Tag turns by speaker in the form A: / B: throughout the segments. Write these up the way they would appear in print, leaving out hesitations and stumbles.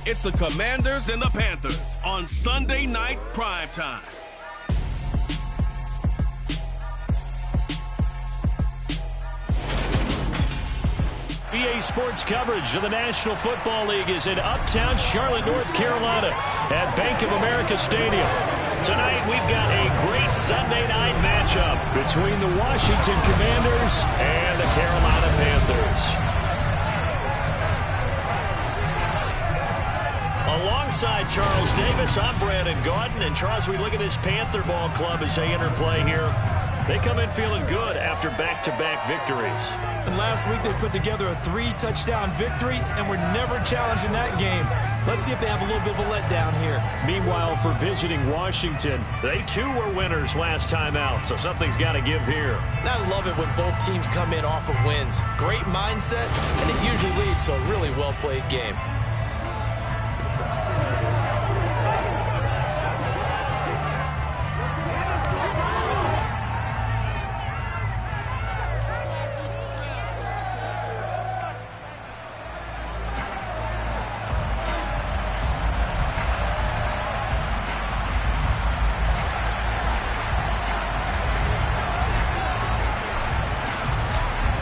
A: It's the Commanders and the Panthers on Sunday Night Primetime.
B: EA Sports coverage of the National Football League is in uptown Charlotte, North Carolina at Bank of America Stadium. Tonight we've got a great Sunday night matchup between the Washington Commanders and the Carolina Panthers. Alongside Charles Davis, I'm Brandon Gaudin. And Charles, we look at this Panther ball club as they interplay here. They come in feeling good after back-to-back victories.
C: And last week they put together a 3-touchdown victory, and were never challenged in that game. Let's see if they have a little bit of a letdown here.
B: Meanwhile, for visiting Washington, they too were winners last time out, so something's got to give here.
C: And I love it when both teams come in off of wins. Great mindsets, and it usually leads to a really well-played game.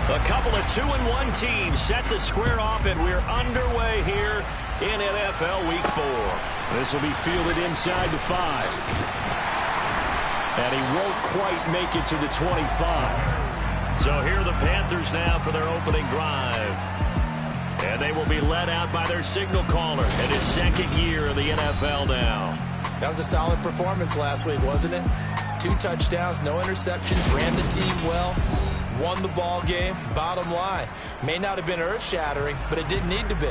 B: A couple of 2-1 teams set to square off, and we're underway here in NFL Week 4. This will be fielded inside the 5. And he won't quite make it to the 25. So here are the Panthers now for their opening drive. And they will be led out by their signal caller in his second year in the NFL now.
C: That was a solid performance last week, wasn't it? 2 touchdowns, no interceptions, ran the team well. Won the ball game. Bottom line, may not have been earth-shattering, but it didn't need to be.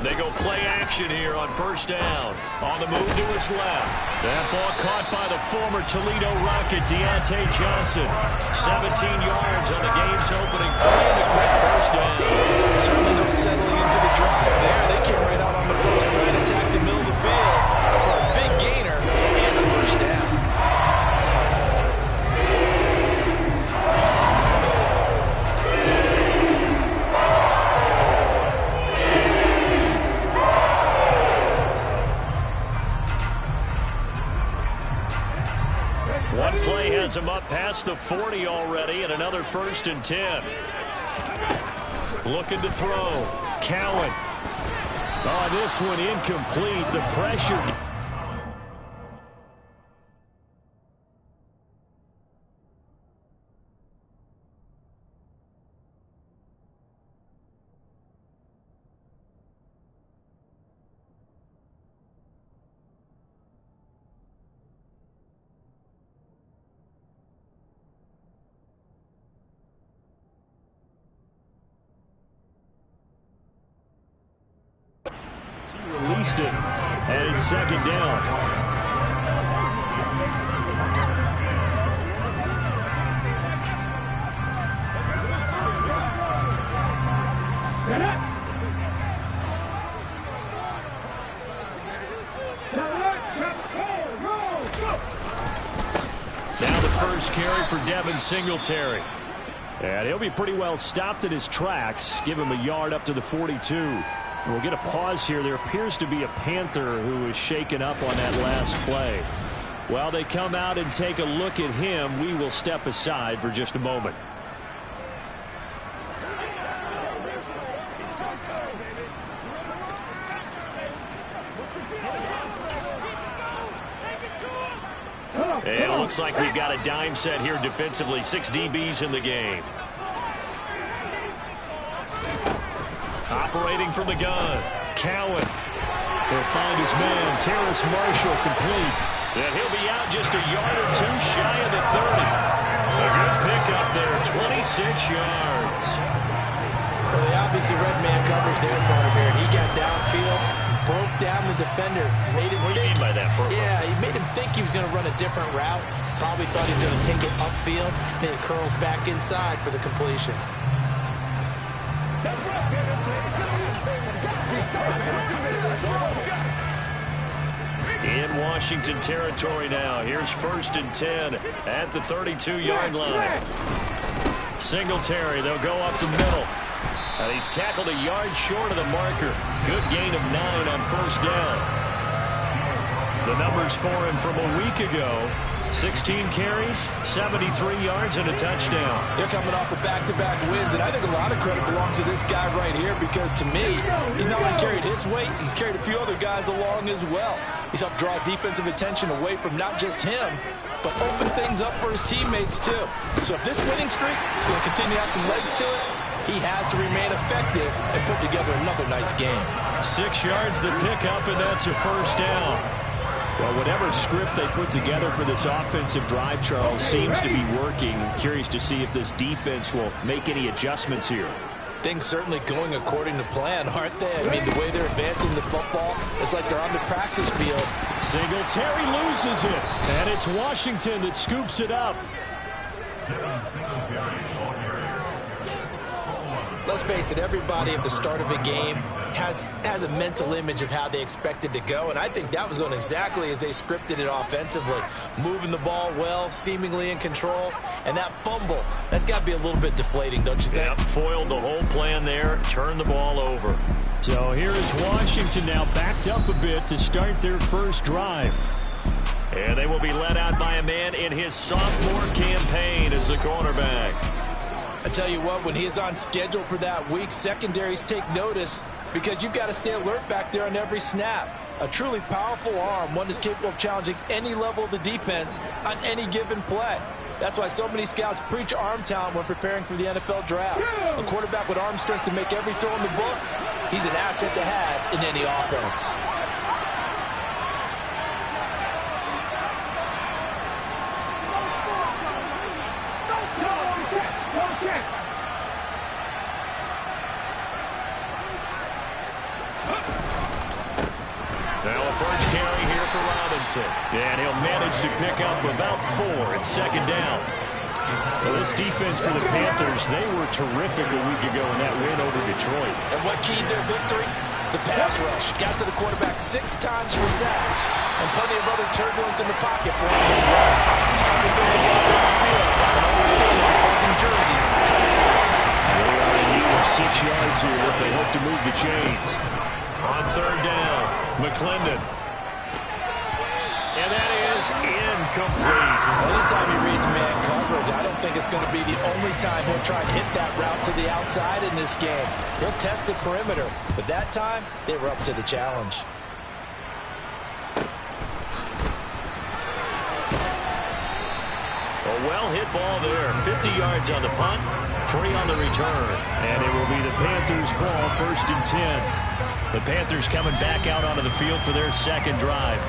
B: They go play action here on first down. On the move to his left. That ball caught by the former Toledo Rocket, Deontay Johnson. 17 yards on the game's opening play and a quick first down.
C: Certainly no settling into the drive there. They came right out on the post play and attacked the middle of the field for a big gainer and a first down.
B: One play has him up past the 40 already, and another 1st and 10. Looking to throw. Cowan. Oh, this one incomplete. The pressure. Released it, and it's second down. Now the first carry for Devin Singletary. And he'll be pretty well stopped in his tracks. Give him a yard up to the 42. We'll get a pause here. There appears to be a Panther who is shaken up on that last play. While they come out and take a look at him, we will step aside for just a moment. And it looks like we've got a dime set here defensively. 6 DBs in the game. Operating from the gun. Cowan. He'll find his man. Terrace Marshall complete. And he'll be out just a yard or two shy of the 30. A good pickup there. 26 yards.
C: Well, they obviously read man coverage there, Carter. He got downfield. broke down the defender. Made him
B: what do you mean by that, Burrow?
C: Yeah, he made him think he was going to run a different route. Probably thought he was going to take it upfield. Then it curls back inside for the completion.
B: In Washington territory now. Here's 1st and 10 at the 32-yard line. Singletary, they'll go up the middle. And he's tackled a yard short of the marker. Good gain of 9 on 1st down. The numbers for him from a week ago. 16 carries, 73 yards, and a touchdown.
D: They're coming off the back-to-back wins, and I think a lot of credit belongs to this guy right here because, to me, he's not only carried his weight, he's carried a few other guys along as well. He's helped draw defensive attention away from not just him, but open things up for his teammates, too. So if this winning streak is going to continue to have some legs to it, he has to remain effective and put together another nice game.
B: 6 yards the pickup, and that's a 1st down.
E: Well, whatever script they put together for this offensive drive, Charles, seems to be working. Curious to see if this defense will make any adjustments here.
C: Things certainly going according to plan, aren't they? I mean, the way they're advancing the football, it's like they're on the practice field.
B: Singletary loses it, and it's Washington that scoops it up.
C: Let's face it, everybody at the start of a game has a mental image of how they expect it to go, and I think that was going exactly as they scripted it offensively. Moving the ball well, seemingly in control, and that fumble, that's got to be a little bit deflating, don't you think?
B: Yep, foiled the whole plan there, turned the ball over. So here is Washington now backed up a bit to start their first drive. And they will be led out by a man in his sophomore campaign as the cornerback.
C: I tell you what, when he's on schedule for that week, secondaries take notice because you've got to stay alert back there on every snap. A truly powerful arm, one that's capable of challenging any level of the defense on any given play. That's why so many scouts preach arm talent when preparing for the NFL draft. A quarterback with arm strength to make every throw in the book, he's an asset to have in any offense.
B: Now a first carry here for Robinson. And he'll manage to pick up about 4 at 2nd down. Well, this defense for the Panthers, they were terrific a week ago in that win over Detroit.
C: And what keyed their victory? The pass rush. Got to the quarterback 6 times for sacks. And plenty of other turbulence in the pocket for him as well. Starting to build a lot of field. And all we're seeing is opposing jerseys coming in.
B: They are in need of 6 yards here if they hope to move the chains. On 3rd down, McClendon. And that is incomplete.
C: Anytime he reads man coverage, I don't think it's going to be the only time he'll try and hit that route to the outside in this game. He'll test the perimeter, but that time, they were up to the challenge.
B: A well-hit ball there. 50 yards on the punt, 3 on the return. And it will be the Panthers' ball, 1st and 10. The Panthers coming back out onto the field for their second drive.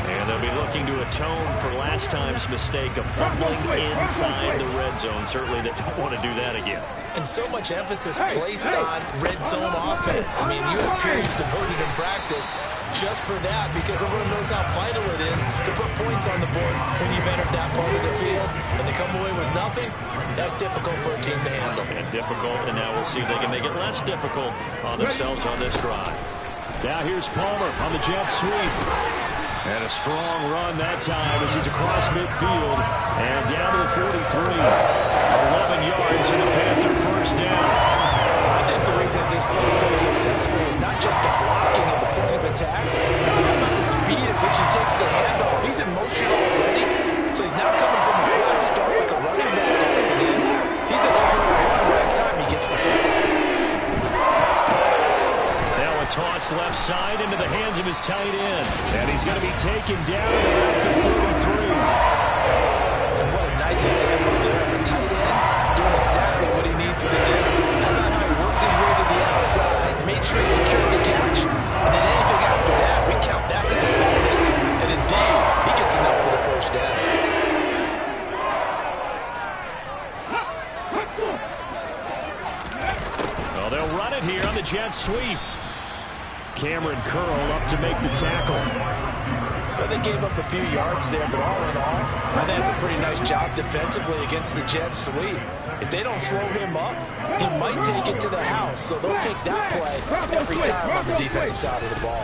B: And they'll be looking to atone for last time's mistake of fumbling inside the red zone. Certainly they don't want to do that again.
C: And so much emphasis placed on red zone offense. I mean, you have periods devoted in practice just for that because everyone knows how vital it is to put points on the board when you've entered that part of the field. And to come away with nothing, that's difficult for a team to handle.
B: And difficult, and now we'll see if they can make it less difficult on themselves on this drive.
E: Now here's Palmer on the jet sweep. And a strong run that time as he's across midfield and down to the 43. 11 yards and a Panther first down.
C: I think the reason this play is so successful is not just the blocking at the point of attack, but how about the speed at which he takes the handoff. He's in motion already, so he's now coming from a flat start like a running back often is. He's an overall run right time he gets the ball.
B: Toss left side into the hands of his tight end. And he's going to be taken down at the 43.
C: And what a nice example there of a tight end doing exactly what he needs to do. How about how he worked his way to the outside, made sure he secured the catch, and then anything after that, we count that as a bonus. And indeed, he gets enough for the first down.
B: Well, they'll run it here on the jet sweep. Cameron Curl up to make the tackle.
C: Well, they gave up a few yards there, but all in all, I think that's a pretty nice job defensively against the Jets sweep. If they don't slow him up, he might take it to the house, so they'll take that play every time on the defensive side of the ball.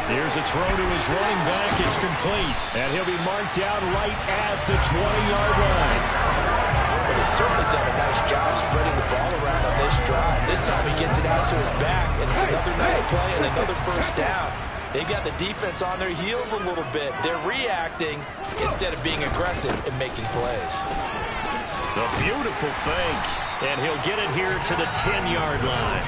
B: Here's a throw to his running back. It's complete, and he'll be marked down right at the 20-yard line.
C: But he's certainly done a nice job spreading the ball around on this drive. This time he gets it out to his back, and it's another nice play and another first down. They've got the defense on their heels a little bit. They're reacting instead of being aggressive and making plays.
B: The beautiful fake, and he'll get it here to the 10-yard line.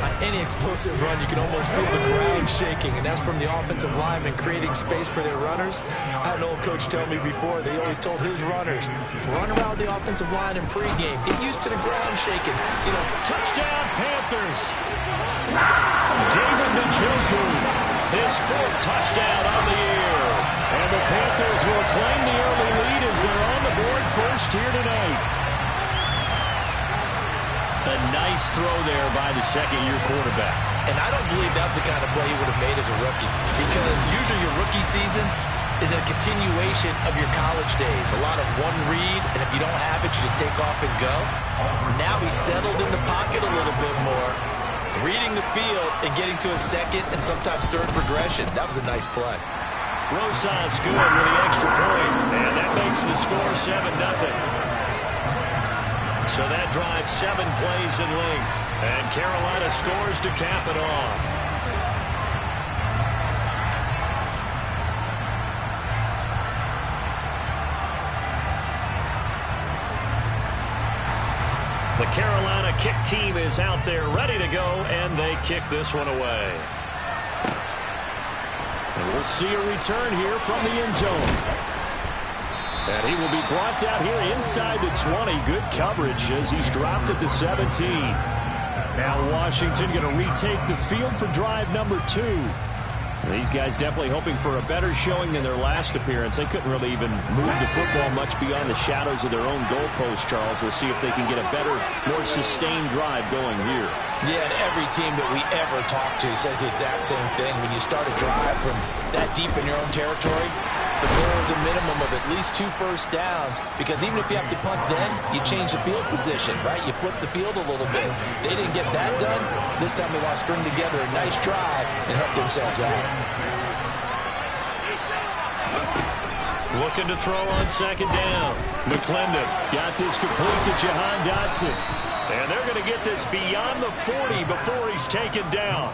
C: On any explosive run, you can almost feel the ground shaking, and that's from the offensive linemen creating space for their runners. I had an old coach tell me before, they always told his runners, run around the offensive line in pregame. Get used to the ground shaking. So,
B: touchdown, Panthers. David Njoku, his 4th touchdown on the year. And the Panthers will claim the early lead as they're on the board first here tonight. A nice throw there by the second-year quarterback.
C: And I don't believe that was the kind of play he would have made as a rookie, because usually your rookie season is a continuation of your college days. A lot of one read, and if you don't have it, you just take off and go. Now he's settled in the pocket a little bit more, reading the field and getting to a second and sometimes third progression. That was a nice play.
B: Rosas good with the extra point, and that makes the score 7-0. So that drives 7 plays in length, and Carolina scores to cap it off. The Carolina kick team is out there ready to go, and they kick this one away. And we'll see a return here from the end zone. And he will be brought down here inside the 20. Good coverage as he's dropped at the 17. Now Washington going to retake the field for drive number 2. These guys definitely hoping for a better showing than their last appearance. They couldn't really even move the football much beyond the shadows of their own goalpost, Charles. We'll see if they can get a better, more sustained drive going here.
C: Yeah, and every team that we ever talk to says the exact same thing. When you start a drive from that deep in your own territory, the goal is a minimum of at least 2 first downs, because even if you have to punt then, you change the field position, right? You flip the field a little bit. They didn't get that done. This time they want to string together a nice drive and help themselves out.
B: Looking to throw on 2nd down. McClendon got this complete to Jahan Dotson. And they're going to get this beyond the 40 before he's taken down.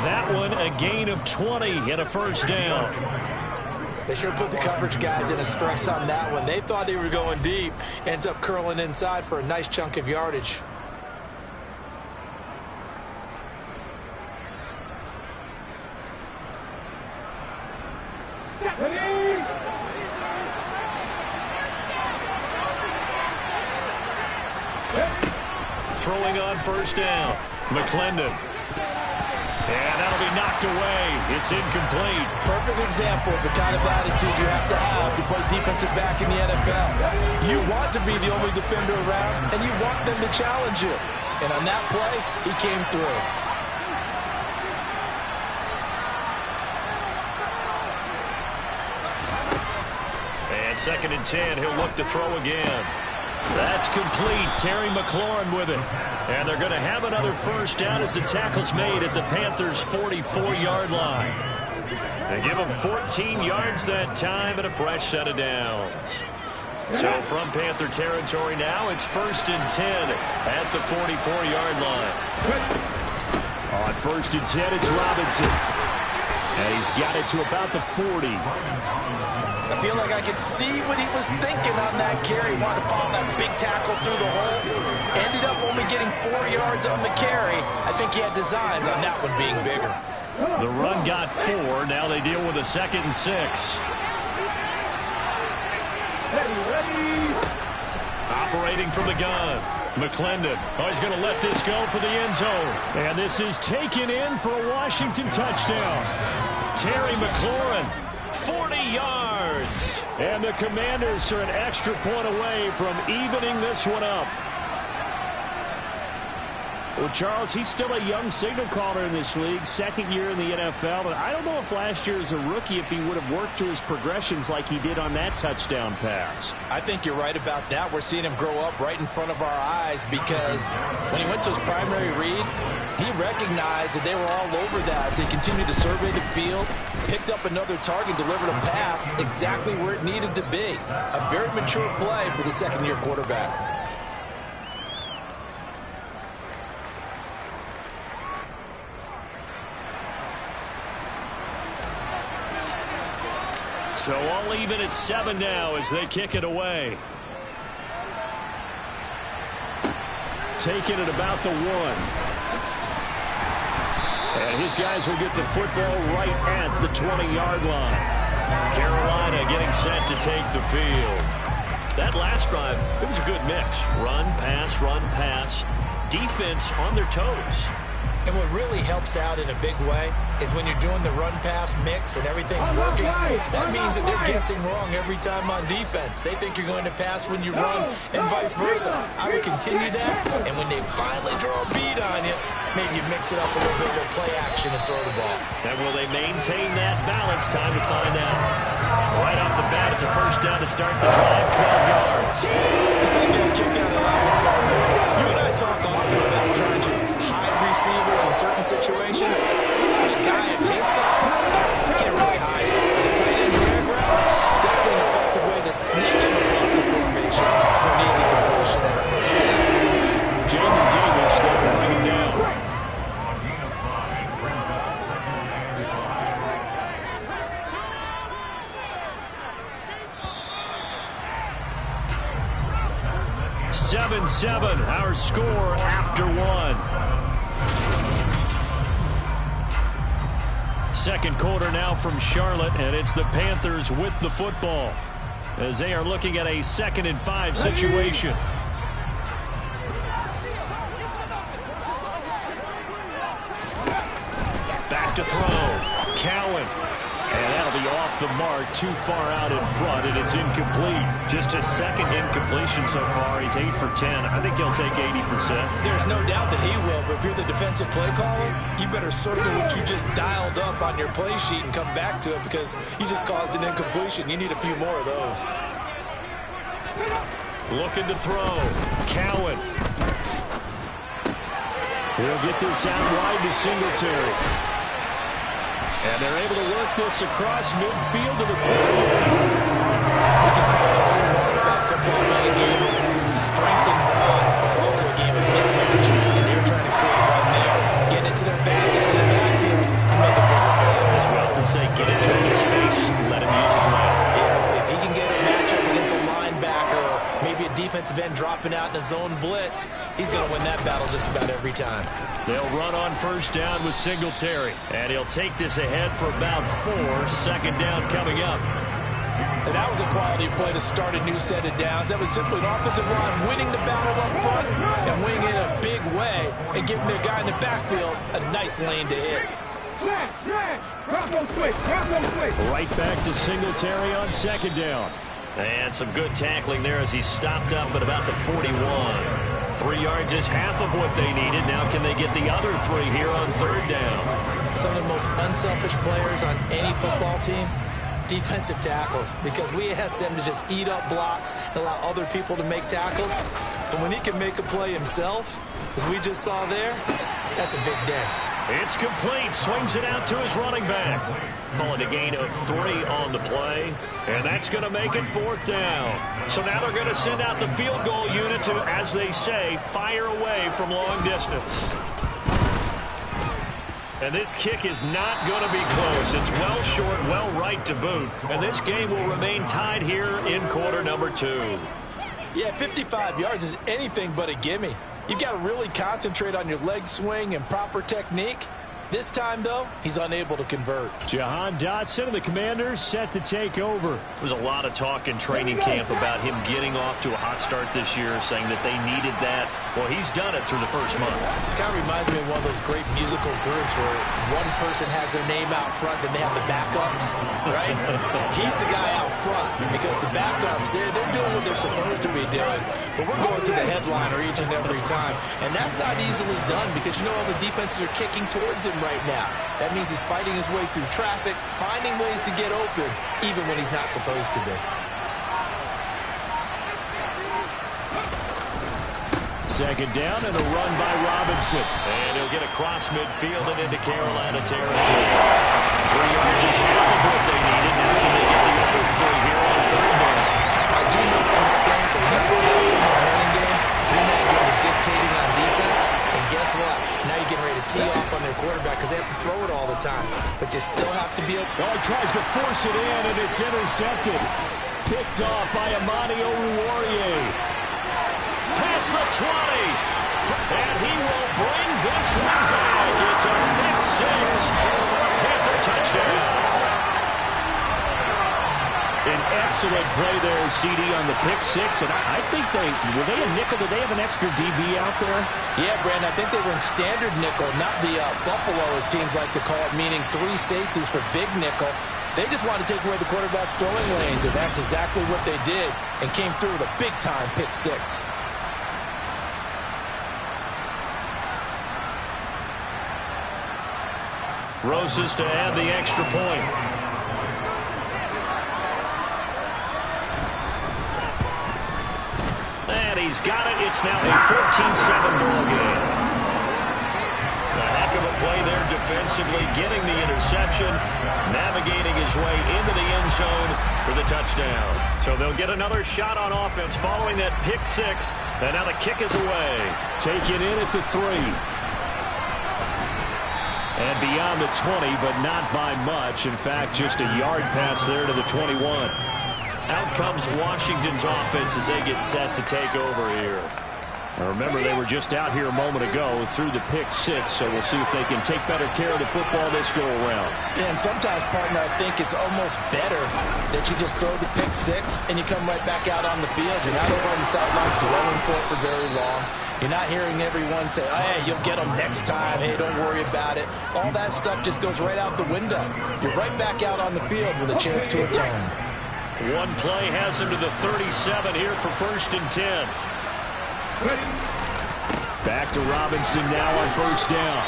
B: That one a gain of 20 and a first down.
C: They sure put the coverage guys in a stress on that one. They thought they were going deep. Ends up curling inside for a nice chunk of yardage.
B: Throwing on 1st down. McClendon. And that'll be knocked away. It's incomplete.
C: Perfect example of the kind of attitude you have to play defensive back in the NFL. You want to be the only defender around, and you want them to challenge you. And on that play, he came through.
B: And 2nd and 10, he'll look to throw again. That's complete. Terry McLaurin with it. And they're going to have another first down as the tackle's made at the Panthers' 44-yard line. They give them 14 yards that time and a fresh set of downs. So from Panther territory now, it's 1st and 10 at the 44-yard line. On 1st and 10, it's Robinson. And he's got it to about the 40.
C: I feel like I could see what he was thinking on that carry. Wanted to follow that big tackle through the hole. Ended up only getting 4 yards on the carry. I think he had designs on that one being bigger.
B: The run got 4. Now they deal with a 2nd and 6. Operating from the gun. McClendon. Oh, he's going to let this go for the end zone. And this is taken in for a Washington touchdown. Terry McLaurin, 40 yards. And the Commanders are an extra point away from evening this one up. Well, Charles, he's still a young signal caller in this league, second year in the NFL. But I don't know if last year as a rookie, if he would have worked through his progressions like he did on that touchdown pass.
D: I think you're right about that. We're seeing him grow up right in front of our eyes because when he went to his primary read, he recognized that they were all over that as he continued to survey the field, picked up another target, delivered a pass exactly where it needed to be. A very mature play for the second-year quarterback.
B: So all even at 7 now as they kick it away. Taking it about the 1. And his guys will get the football right at the 20-yard line. Carolina getting set to take the field. That last drive, it was a good mix. Run, pass, defense on their toes.
C: And what really helps out in a big way is when you're doing the run-pass mix and everything's working, that means that they're guessing wrong every time on defense. They think you're going to pass when you run and vice versa. I would continue that, and when they finally draw a bead on you, maybe you mix it up a little bit with play action and throw the ball.
B: And will they maintain that balance? Time to find out. Right off the bat, it's a first down to start the drive, 12 yards.
C: They get a kick out of that one, partner. You and I talk often about trying to hide receivers in certain situations. But a guy of his size can't really hide it. The tight end drag route, definitely an effective way to sneak him across the formation for an easy completion and a first down.
B: Jamie Davis there to bring him down. Seven, our score after 1. Second quarter now from Charlotte, and it's the Panthers with the football as they are looking at a 2nd and 5 situation. Back to throw. Cowan. And that'll be off the mark, too far out in front, and it's incomplete. Just his second incompletion so far. He's 8 for 10. I think he'll take 80%.
C: There's no doubt that he will, but if you're the defensive play caller, you better circle what you just dialed up on your play sheet and come back to it because you just caused an incompletion. You need a few more of those.
B: Looking to throw. Cowan. He'll get this out wide to Singletary. And they're able to work this across midfield to the 40.
C: We can talk all we want about football being a game of strength and run. It's also a game of mismatches, and they're trying to create run there, get into their back end of the backfield to make a bigger play.
B: As well to say, get into him in space, let him use his leg.
C: Yeah, if he can get a matchup against a linebacker or maybe a defensive end dropping out in a zone blitz, he's going to win that battle just about every time.
B: They'll run on first down with Singletary. And he'll take this ahead for about 4. Second down coming up.
D: And that was a quality play to start a new set of downs. That was simply an offensive line winning the battle up front and winning it in a big way and giving their guy in the backfield a nice lane to hit.
B: Right back to Singletary on second down. And some good tackling there as he stopped up at about the 41. 3 yards is half of what they needed. Now can they get the other 3 here on third down?
C: Some of the most unselfish players on any football team, defensive tackles, because we ask them to just eat up blocks and allow other people to make tackles. But when he can make a play himself, as we just saw there, that's a big day.
B: It's complete. Swings it out to his running back. Calling a gain of 3 on the play. And that's going to make it 4th down. So now they're going to send out the field goal unit to, as they say, fire away from long distance. And this kick is not going to be close. It's well short, well right to boot. And this game will remain tied here in quarter number 2.
D: Yeah, 55 yards is anything but a gimme. You've got to really concentrate on your leg swing and proper technique.
C: This time, though, he's unable to convert.
B: Jahan Dotson of the Commanders set to take over.
E: There was a lot of talk in training camp about him getting off to a hot start this year, saying that they needed that. Well, he's done it through the first month.
C: It kind of reminds me of one of those great musical groups where one person has their name out front, then they have the backups, right? He's the guy out front because the backups, they're doing what they're supposed to be doing, but we're going to the headliner each and every time. And that's not easily done because you know all the defenses are kicking towards him right now. That means he's fighting his way through traffic, finding ways to get open, even when he's not supposed to be.
B: Second down and a run by Robinson.
E: And he'll get across midfield and into Carolina territory. 3 yards is half of what they needed. Now can they get the other 3 here on third down?
C: I do know from experience that when you slow down someone's running game, you're not doing the dictating on defense. And guess what? Now you're getting ready to tee off on their quarterback because they have to throw it all the time. But you still have to be able.
B: Oh, he tries to force it in, and it's intercepted. Picked off by Amani Oruwariye.
E: Past the 20. And he will bring this one back. It's a pick 6 for a Panther touchdown.
B: An excellent play there, CD, on the pick 6. And I think were they a nickel? Did they have an extra DB out there?
C: Yeah, Brandon, I think they were in standard nickel, not the Buffalo, as teams like to call it, meaning 3 safeties for big nickel. They just wanted to take away the quarterback's throwing lanes, and that's exactly what they did and came through with a big-time pick 6.
E: Roses to add the extra point. And he's got it. It's now a 14-7 ball game. A heck of a play there defensively, getting the interception, navigating his way into the end zone for the touchdown. So they'll get another shot on offense following that pick 6. And now the kick is away.
B: Taken in at the 3. And beyond the 20, but not by much. In fact, just a yard pass there to the 21.
E: Out comes Washington's offense as they get set to take over here.
B: Now remember, they were just out here a moment ago through the pick 6, so we'll see if they can take better care of the football this go around.
C: Yeah, and sometimes, partner, I think it's almost better that you just throw the pick 6 and you come right back out on the field. You're not over on the sidelines dwelling for very long. You're not hearing everyone say, oh, hey, you'll get them next time. Hey, don't worry about it. All that stuff just goes right out the window. You're right back out on the field with a chance to atone.
E: One play has him to the 37 here for 1st and 10.
B: Back to Robinson now on 1st down.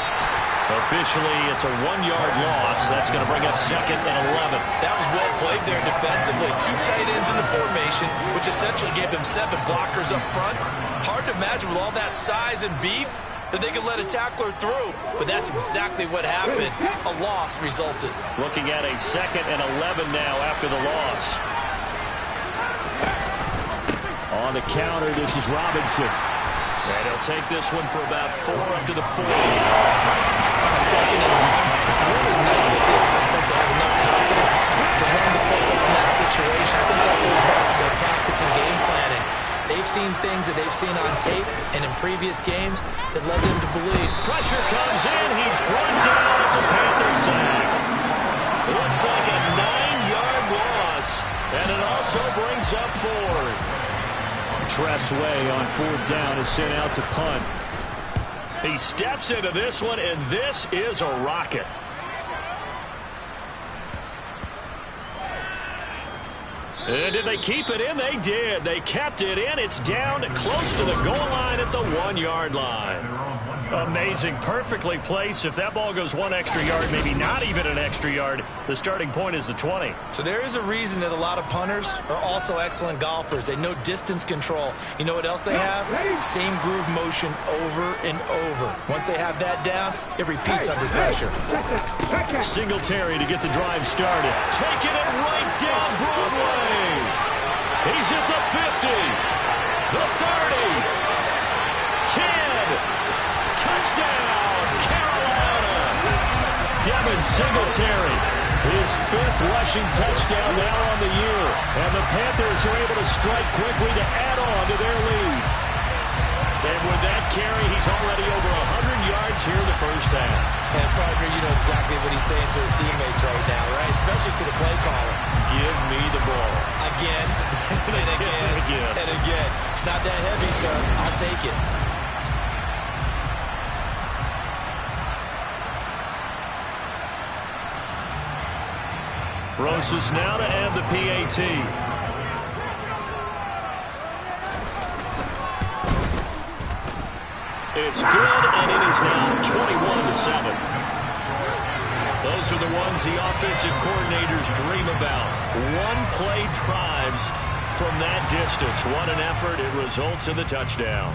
E: Officially, it's a 1-yard loss. That's going to bring up 2nd and 11.
C: That was well played there defensively. 2 tight ends in the formation, which essentially gave them 7 blockers up front. Hard to imagine with all that size and beef that they could let a tackler through. But that's exactly what happened. A loss resulted.
E: Looking at a 2nd and 11 now after the loss.
B: On the counter, this is Robinson.
E: And he'll take this one for about 4 up to the 40.
C: On a 2nd and long, it's really nice to see a defense that has enough confidence to run the football in that situation. I think that goes back to their practice and game planning. They've seen things that they've seen on tape and in previous games that led them to believe.
E: Pressure comes in. He's brought down. It's a Panther sack. Looks like a 9-yard loss. And it also brings up 4.
B: Tress Way on 4th down is sent out to punt.
E: He steps into this one, and this is a rocket. And did they keep it in? They did. They kept it in. It's down close to the goal line at the 1-yard line. Amazing. Perfectly placed. If that ball goes 1 extra yard, maybe not even an extra yard, the starting point is the 20.
C: So there is a reason that a lot of punters are also excellent golfers. They know distance control. You know what else they have? Same groove motion over and over. Once they have that down, it repeats under pressure.
E: Singletary to get the drive started. Taking it right down Broadway. He's at the 50, the 30, 10. Touchdown, Carolina.
B: Devin Singletary, his 5th rushing touchdown now on the year. And the Panthers are able to strike quickly to add on to their lead. And with that carry, he's already over 100 yards here in the first half.
C: And, partner, you know exactly what he's saying to his teammates right now, right? Especially to the play caller.
B: Give me the ball.
C: Again, and again, and again. It's not that heavy, sir. I'll take it.
B: Rosas now to add the PAT. It's good, and it is now 21-7. Those are the ones the offensive coordinators dream about. One-play drives from that distance. What an effort. It results in the touchdown.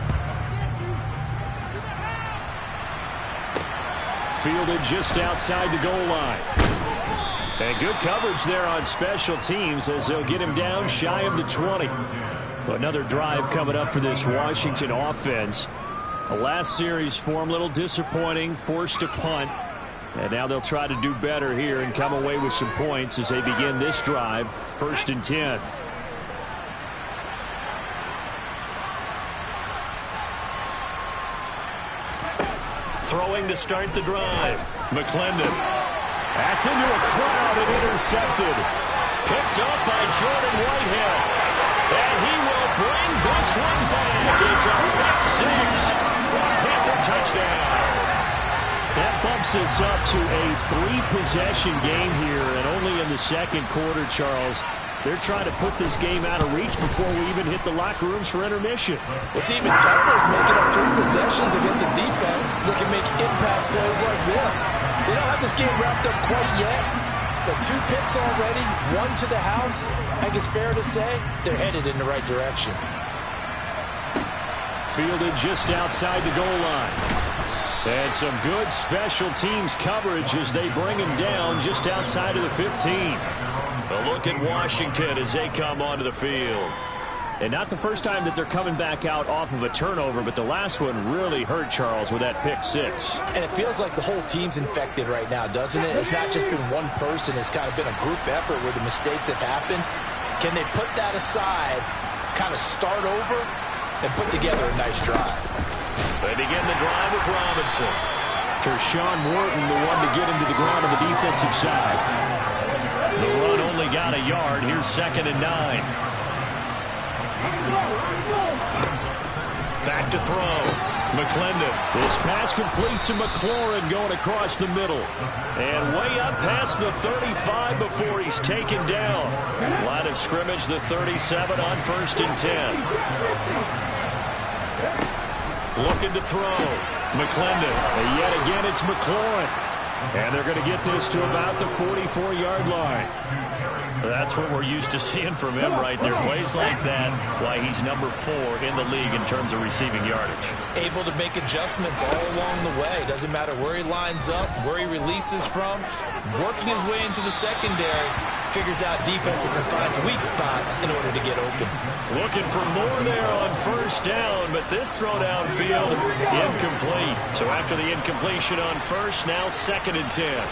B: Fielded just outside the goal line. And good coverage there on special teams as they'll get him down shy of the 20. Another drive coming up for this Washington offense. The last series for him, a little disappointing, forced a punt. And now they'll try to do better here and come away with some points as they begin this drive, 1st and 10. Throwing to start the drive. McClendon. That's into a crowd and intercepted. Picked up by Jordan Whitehead. And he will bring this one back. It's a pick six for a Panther touchdown. That bumps us up to a 3-possession game here, and only in the second quarter, Charles. They're trying to put this game out of reach before we even hit the locker rooms for intermission.
C: What's even tougher is making up 3 possessions against a defense that can make impact plays like this. They don't have this game wrapped up quite yet, but 2 picks already, 1 to the house. I think it's fair to say they're headed in the right direction.
B: Fielded just outside the goal line. And some good special teams coverage as they bring him down just outside of the 15. A look at Washington as they come onto the field. And not the first time that they're coming back out off of a turnover, but the last one really hurt Charles with that pick six.
C: And it feels like the whole team's infected right now, doesn't it? It's not just been one person. It's kind of been a group effort where the mistakes have happened. Can they put that aside, kind of start over, and put together a nice drive?
B: They begin the drive with Robinson. Tershawn Wharton, the one to get him to the ground on the defensive side. The run only got a yard. Here's 2nd and 9. Back to throw. McClendon. This pass complete to McLaurin going across the middle. And way up past the 35 before he's taken down. Line of scrimmage, the 37 on 1st and 10. Looking to throw. McClendon. And yet again, it's McLaurin. And they're going to get this to about the 44-yard line. That's what we're used to seeing from him right there. Plays like that, why he's number 4 in the league in terms of receiving yardage.
C: Able to make adjustments all along the way. Doesn't matter where he lines up, where he releases from. Working his way into the secondary. Figures out defenses and finds weak spots in order to get open.
B: Looking for more there on 1st down, but this throw downfield incomplete. So after the incompletion on 1st, now 2nd and 10.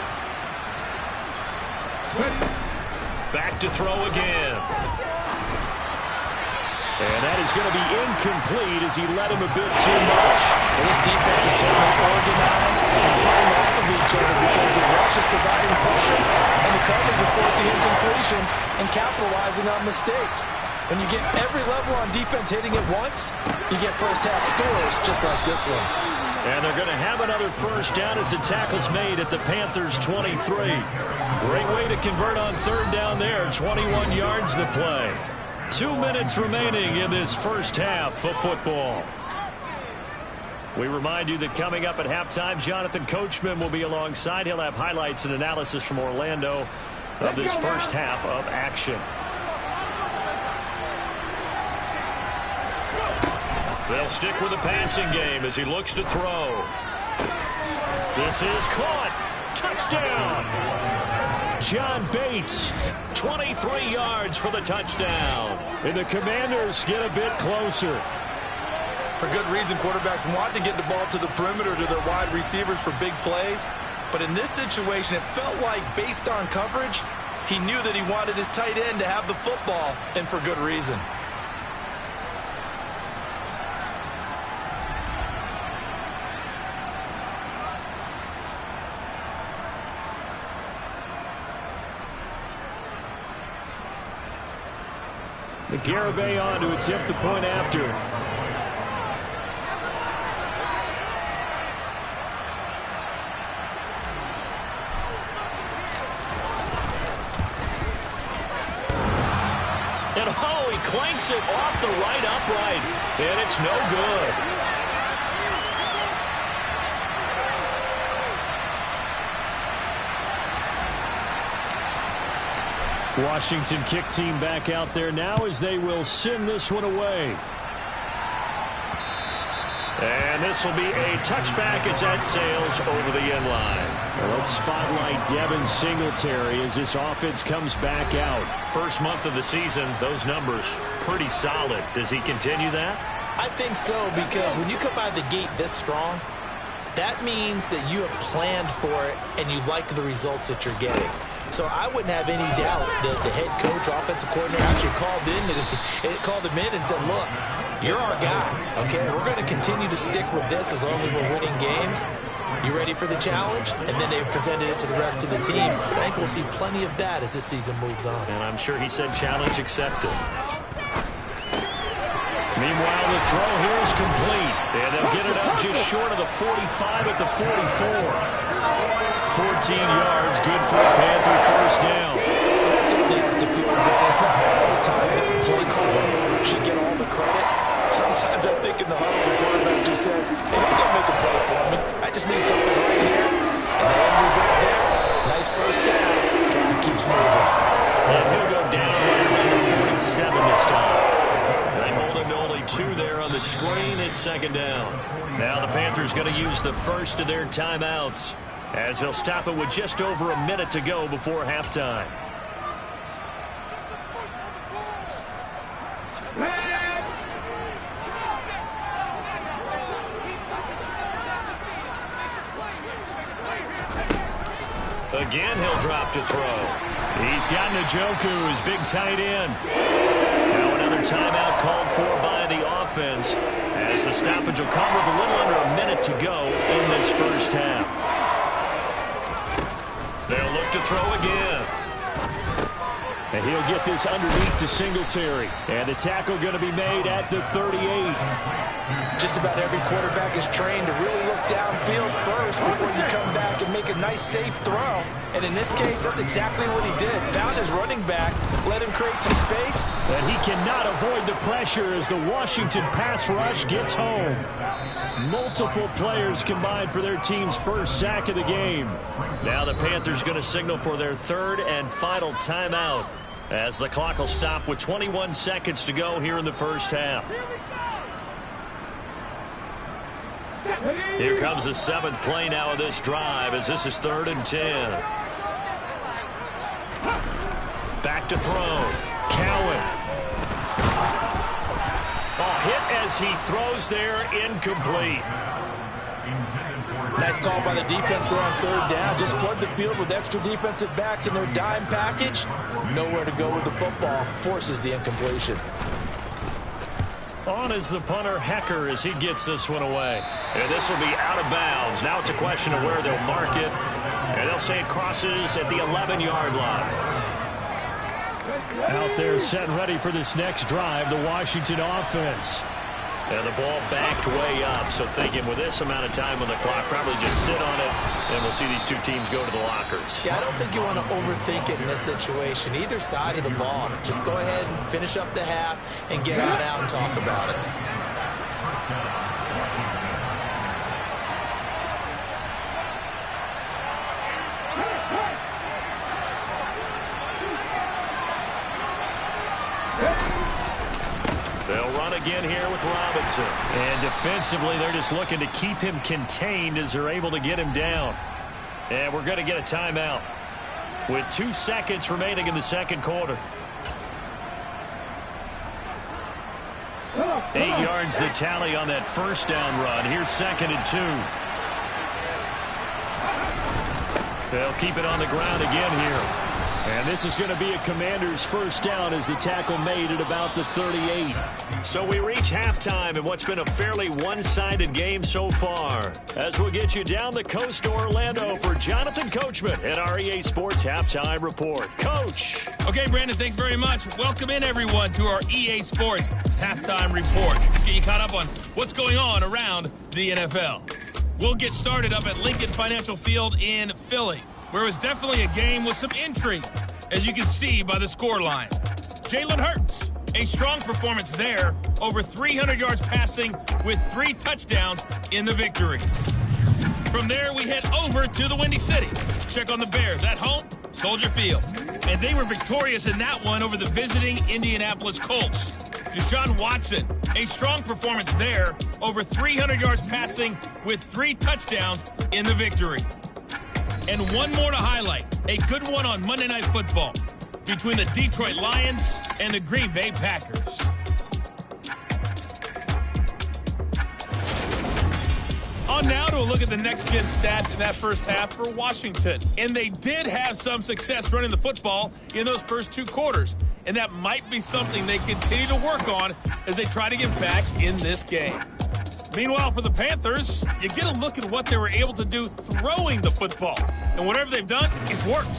B: Back to throw again. And that is going to be incomplete as he let him a bit too much.
C: Well, this defense is certainly organized and playing off of each other because the rush is providing pressure and the coverage is forcing incompletions and capitalizing on mistakes. When you get every level on defense hitting it once, you get first-half scores just like this one.
B: And they're going to have another 1st down as the tackle's made at the Panthers' 23. Great way to convert on 3rd down there. 21 yards to play. 2 minutes remaining in this first half of football. We remind you that coming up at halftime, Jonathan Coachman will be alongside. He'll have highlights and analysis from Orlando of this first half of action. They'll stick with the passing game as he looks to throw. This is caught. Touchdown. John Bates, 23 yards for the touchdown. And the Commanders get a bit closer.
C: For good reason, quarterbacks want to get the ball to the perimeter to their wide receivers for big plays. But in this situation, it felt like based on coverage, he knew that he wanted his tight end to have the football, and for good reason.
B: Garibay on to attempt the point after. And oh, he clanks it off the right upright, and it's no good. Washington kick team back out there now as they will send this one away. And this will be a touchback as that sails over the end line. Well, let's spotlight Devin Singletary as this offense comes back out.
E: First month of the season, those numbers pretty solid. Does he continue that?
C: I think so, because when you come out of the gate this strong, that means that you have planned for it and you like the results that you're getting. So I wouldn't have any doubt that the head coach, offensive coordinator, actually called him in and said, look, you're our guy, okay? We're going to continue to stick with this as long as we're winning games. You ready for the challenge? And then they presented it to the rest of the team. I think we'll see plenty of that as this season moves on.
E: And I'm sure he said challenge accepted.
B: Meanwhile, the throw here is complete. And they'll get it up just short of the 45 at the 44. 14 yards, good for a Panther first down.
C: That certainly has to feel good. It's not all the time that the play caller should get all the credit. Sometimes I think in the huddle, the quarterback just says, hey, he's going to make a play for me. I just need something right here. And the end result there, nice first down. Drive keeps moving.
B: And he'll go down right around the 47 this time.
E: They hold him to only 2 there on the screen. It's second down.
B: Now the Panthers going to use the first of their timeouts, as they'll stop it with just over a minute to go before halftime. Again, he'll drop to throw. He's got Njoku, his big tight end. Now another timeout called for by the offense, as the stoppage will come with a little under a minute to go in this first half. They'll look to throw again. And he'll get this underneath to Singletary. And the tackle going to be made at the 38.
D: Just about every quarterback is trained to really look downfield first before you come back and make a nice, safe throw. And in this case, that's exactly what he did. Found his running back, let him create some space.
B: And he cannot avoid the pressure as the Washington pass rush gets home. Multiple players combined for their team's first sack of the game. Now the Panthers going to signal for their third and final timeout, as the clock will stop with 21 seconds to go here in the first half. Here comes the 7th play now of this drive, as this is 3rd and 10. Back to throw. Cowan. Hit as he throws there, incomplete.
D: Nice call by the defense there on 3rd down. Just flood the field with extra defensive backs in their dime package. Nowhere to go with the football. Forces the incompletion.
B: On is the punter, Hecker, as he gets this one away.
E: And this will be out of bounds. Now it's a question of where they'll mark it. And they'll say it crosses at the 11-yard line.
B: Out there set and ready for this next drive, the Washington offense.
E: And the ball backed way up. So thinking with this amount of time on the clock, probably just sit on it, and we'll see these two teams go to the lockers.
C: Yeah, I don't think you want to overthink it in this situation. Either side of the ball. Just go ahead and finish up the half and get on out and talk about it.
B: They'll run again here with Robinson. And defensively, they're just looking to keep him contained as they're able to get him down. And we're going to get a timeout with 2 seconds remaining in the second quarter. 8 yards the tally on that first down run. Here's 2nd and 2. They'll keep it on the ground again here. And this is going to be a Commanders first down as the tackle made at about the 38. So we reach halftime in what's been a fairly one-sided game so far. As we'll get you down the coast to Orlando for Jonathan Coachman at our EA Sports Halftime Report. Coach.
F: Okay, Brandon, thanks very much. Welcome in, everyone, to our EA Sports Halftime Report. Let's get you caught up on what's going on around the NFL. We'll get started up at Lincoln Financial Field in Philly, where it was definitely a game with some intrigue, as you can see by the scoreline. Jalen Hurts, a strong performance there, over 300 yards passing with 3 touchdowns in the victory. From there, we head over to the Windy City. Check on the Bears at home, Soldier Field. And they were victorious in that one over the visiting Indianapolis Colts. Deshaun Watson, a strong performance there, over 300 yards passing with 3 touchdowns in the victory. And one more to highlight, a good one on Monday Night Football between the Detroit Lions and the Green Bay Packers. On now to a look at the next-gen stats in that first half for Washington. And they did have some success running the football in those first 2 quarters. And that might be something they continue to work on as they try to get back in this game. Meanwhile, for the Panthers, you get a look at what they were able to do throwing the football. And whatever they've done, it's worked,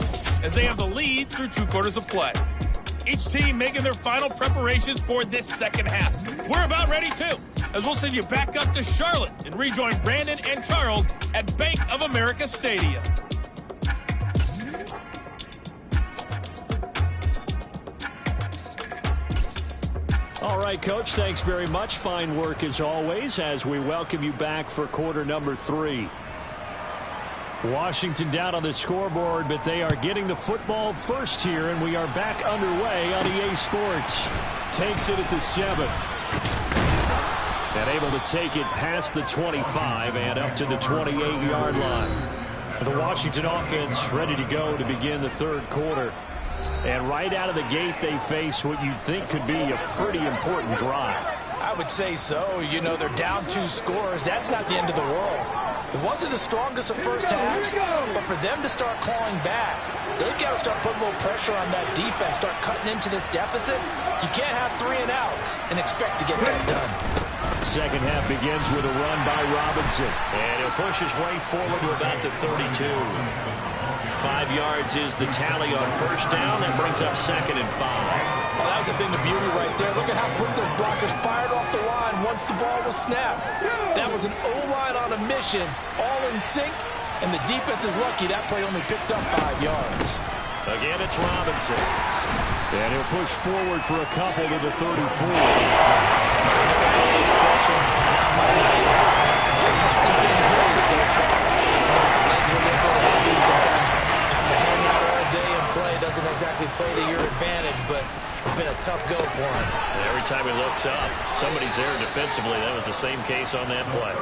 F: as they have the lead through 2 quarters of play. Each team making their final preparations for this second half. We're about ready, too, as we'll send you back up to Charlotte and rejoin Brandon and Charles at Bank of America Stadium.
B: All right, Coach, thanks very much. Fine work as always as we welcome you back for quarter number 3. Washington down on the scoreboard, but they are getting the football first here, and we are back underway on EA Sports. Takes it at the 7. And able to take it past the 25 and up to the 28-yard line. The Washington offense ready to go to begin the third quarter. And right out of the gate, they face what you'd think could be a pretty important drive.
C: I would say so. You know, they're down 2 scores. That's not the end of the world. It wasn't the strongest of first halves, but for them to start clawing back, they've got to start putting a little pressure on that defense, start cutting into this deficit. You can't have 3 and outs and expect to get that done.
B: Second half begins with a run by Robinson. And he'll push his way forward to about the 32. 5 yards is the tally on first down and brings up 2nd and 5.
C: Well, that was a thing of beauty right there. Look at how quick those blockers fired off the line once the ball was snapped. That was an O-line on a mission, all in sync, and the defense is lucky that play only picked up 5 yards.
B: Again, it's Robinson. And he'll push forward for a couple to the 34.
C: Expression is not my night. It hasn't been his so far. The legs are a little bit heavy. Sometimes having to hang out all day and play doesn't exactly play to your advantage, but it's been a tough go for him.
B: And every time he looks up, somebody's there defensively. That was the same case on that play.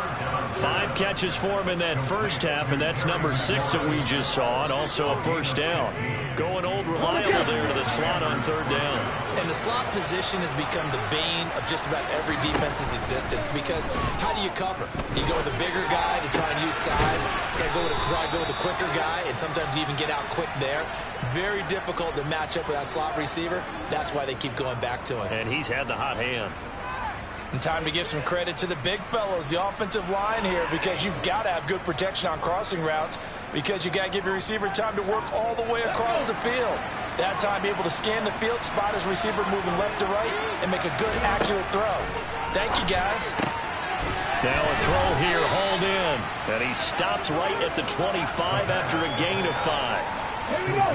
B: 5 catches for him in that first half, and that's number 6 that we just saw, and also a first down. Going old reliable there to the slot on third down.
C: And the slot position has become the bane of just about every defense's existence, because how do you cover? You go with a bigger guy to try and use size. You try to go with a quicker guy, and sometimes you even get out quick there. Very difficult to match up with that slot receiver. That's why they keep going back to him.
B: And he's had the hot hand.
C: And time to give some credit to the big fellows, the offensive line here, because you've got to have good protection on crossing routes, because you got to give your receiver time to work all the way across the field. That time, be able to scan the field, spot his receiver moving left to right, and make a good, accurate throw. Thank you, guys.
B: Now a throw here, hauled in. And he stopped right at the 25 after a gain of 5.
G: Here we go.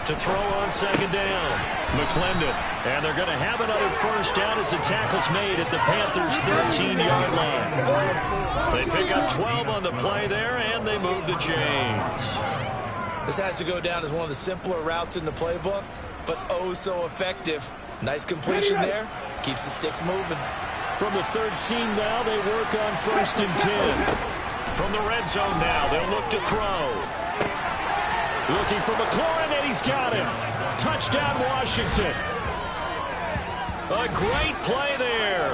B: To throw on second down, McClendon. And they're going to have another first down as the tackle's made at the Panthers' 13-yard line. They pick up 12 on the play there, and they move the chains.
C: This has to go down as one of the simpler routes in the playbook, but oh so effective. Nice completion there. Keeps the sticks moving.
B: From the 13 now, they work on 1st and 10. From the red zone now, they'll look to throw. Looking for McLaurin, and he's got him. Touchdown, Washington. A great play there.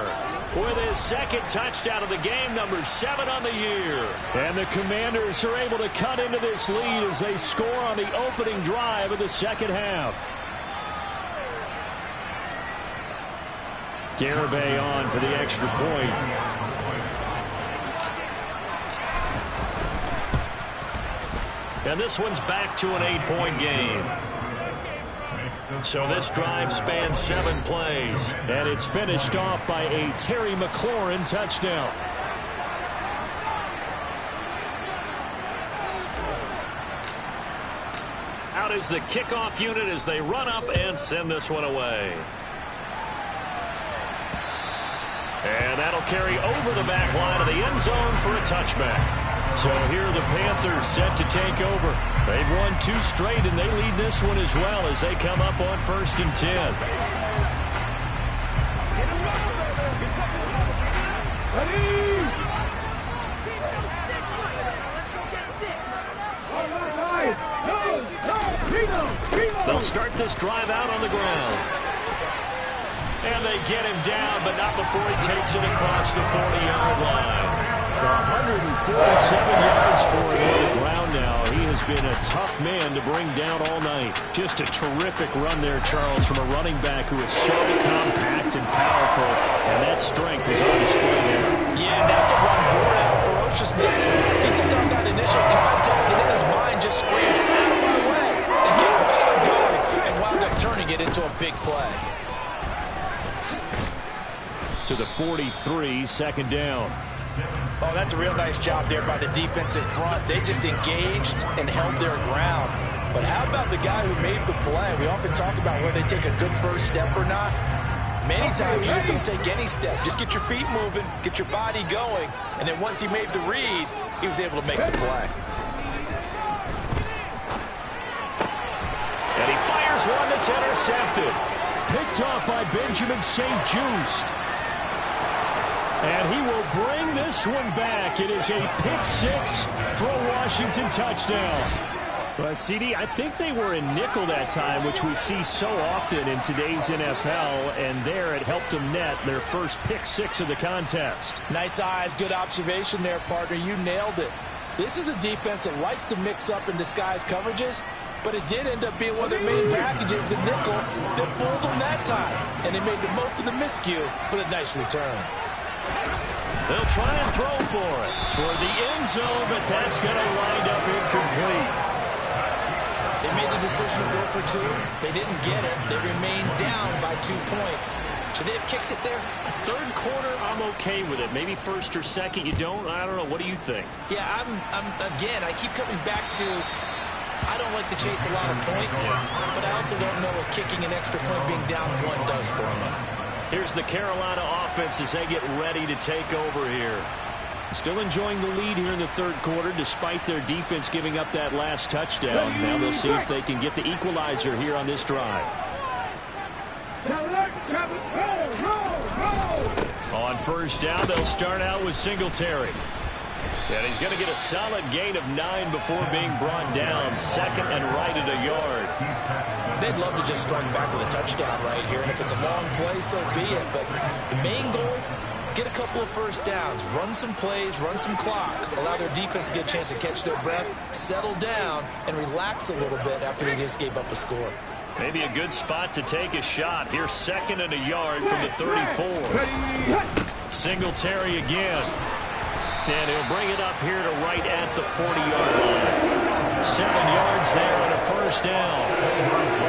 B: with his second touchdown of the game, number 7 on the year. And the Commanders are able to cut into this lead as they score on the opening drive of the second half. Garibay on for the extra point. And this one's back to an 8-point game. So this drive spans 7 plays. And it's finished off by a Terry McLaurin touchdown. Out is the kickoff unit as they run up and send this one away. And that'll carry over the back line of the end zone for a touchback. So here are the Panthers set to take over. They've won 2 straight, and they lead this one as well as they come up on 1st and 10. They'll start this drive out on the ground. And they get him down, but not before he takes it across the 40-yard line. 147 yards for him on the ground now. He has been a tough man to bring down all night. Just a terrific run there, Charles, from a running back who is so compact and powerful, and that strength is on display there.
D: Yeah, that's a run born out of ferociousness. He took on that initial contact, and in his mind just screamed, out of my way, and kept right on going, and wound up turning it into a big play.
B: To the 43, 2nd down.
C: Oh, that's a real nice job there by the defense in front. They just engaged and held their ground. But how about the guy who made the play? We often talk about whether they take a good first step or not. Many times you just don't take any step. Just get your feet moving, get your body going, and then once he made the read, he was able to make the play.
B: And he fires one that's intercepted. Picked off by Benjamin St-Juste. And he will bring this one back. It is a pick 6 for a Washington touchdown. Well, CD, I think they were in nickel that time, which we see so often in today's NFL, and there it helped them net their first pick 6 of the contest.
C: Nice eyes, good observation there, partner. You nailed it. This is a defense that likes to mix up and disguise coverages, but it did end up being one of their main packages, the nickel, that fooled them that time. And they made the most of the miscue with a nice return.
B: They'll try and throw for it toward the end zone, but that's going to wind up incomplete.
C: They made the decision to go for 2. They didn't get it. They remained down by 2 points. Should they have kicked it there?
B: 3rd quarter, I'm okay with it. Maybe 1st or 2nd, you don't? I don't know. What do you think?
C: Yeah, again, I keep coming back to I don't like to chase a lot of points, but I also don't know what kicking an extra point being down 1 does for me.
B: Here's the Carolina offense as they get ready to take over here. Still enjoying the lead here in the 3rd quarter despite their defense giving up that last touchdown. Now they'll see if they can get the equalizer here on this drive. On 1st down, they'll start out with Singletary. And he's going to get a solid gain of 9 before being brought down. 2nd and right at a yard.
C: They'd love to just strike back with a touchdown right here, and if it's a long play, so be it. But the main goal, get a couple of first downs, run some plays, run some clock, allow their defense to get a chance to catch their breath, settle down, and relax a little bit after they just gave up a score.
B: Maybe a good spot to take a shot. Here's 2nd and a yard from the 34. Singletary again. And he'll bring it up here to right at the 40-yard line. 7 yards there and a first down.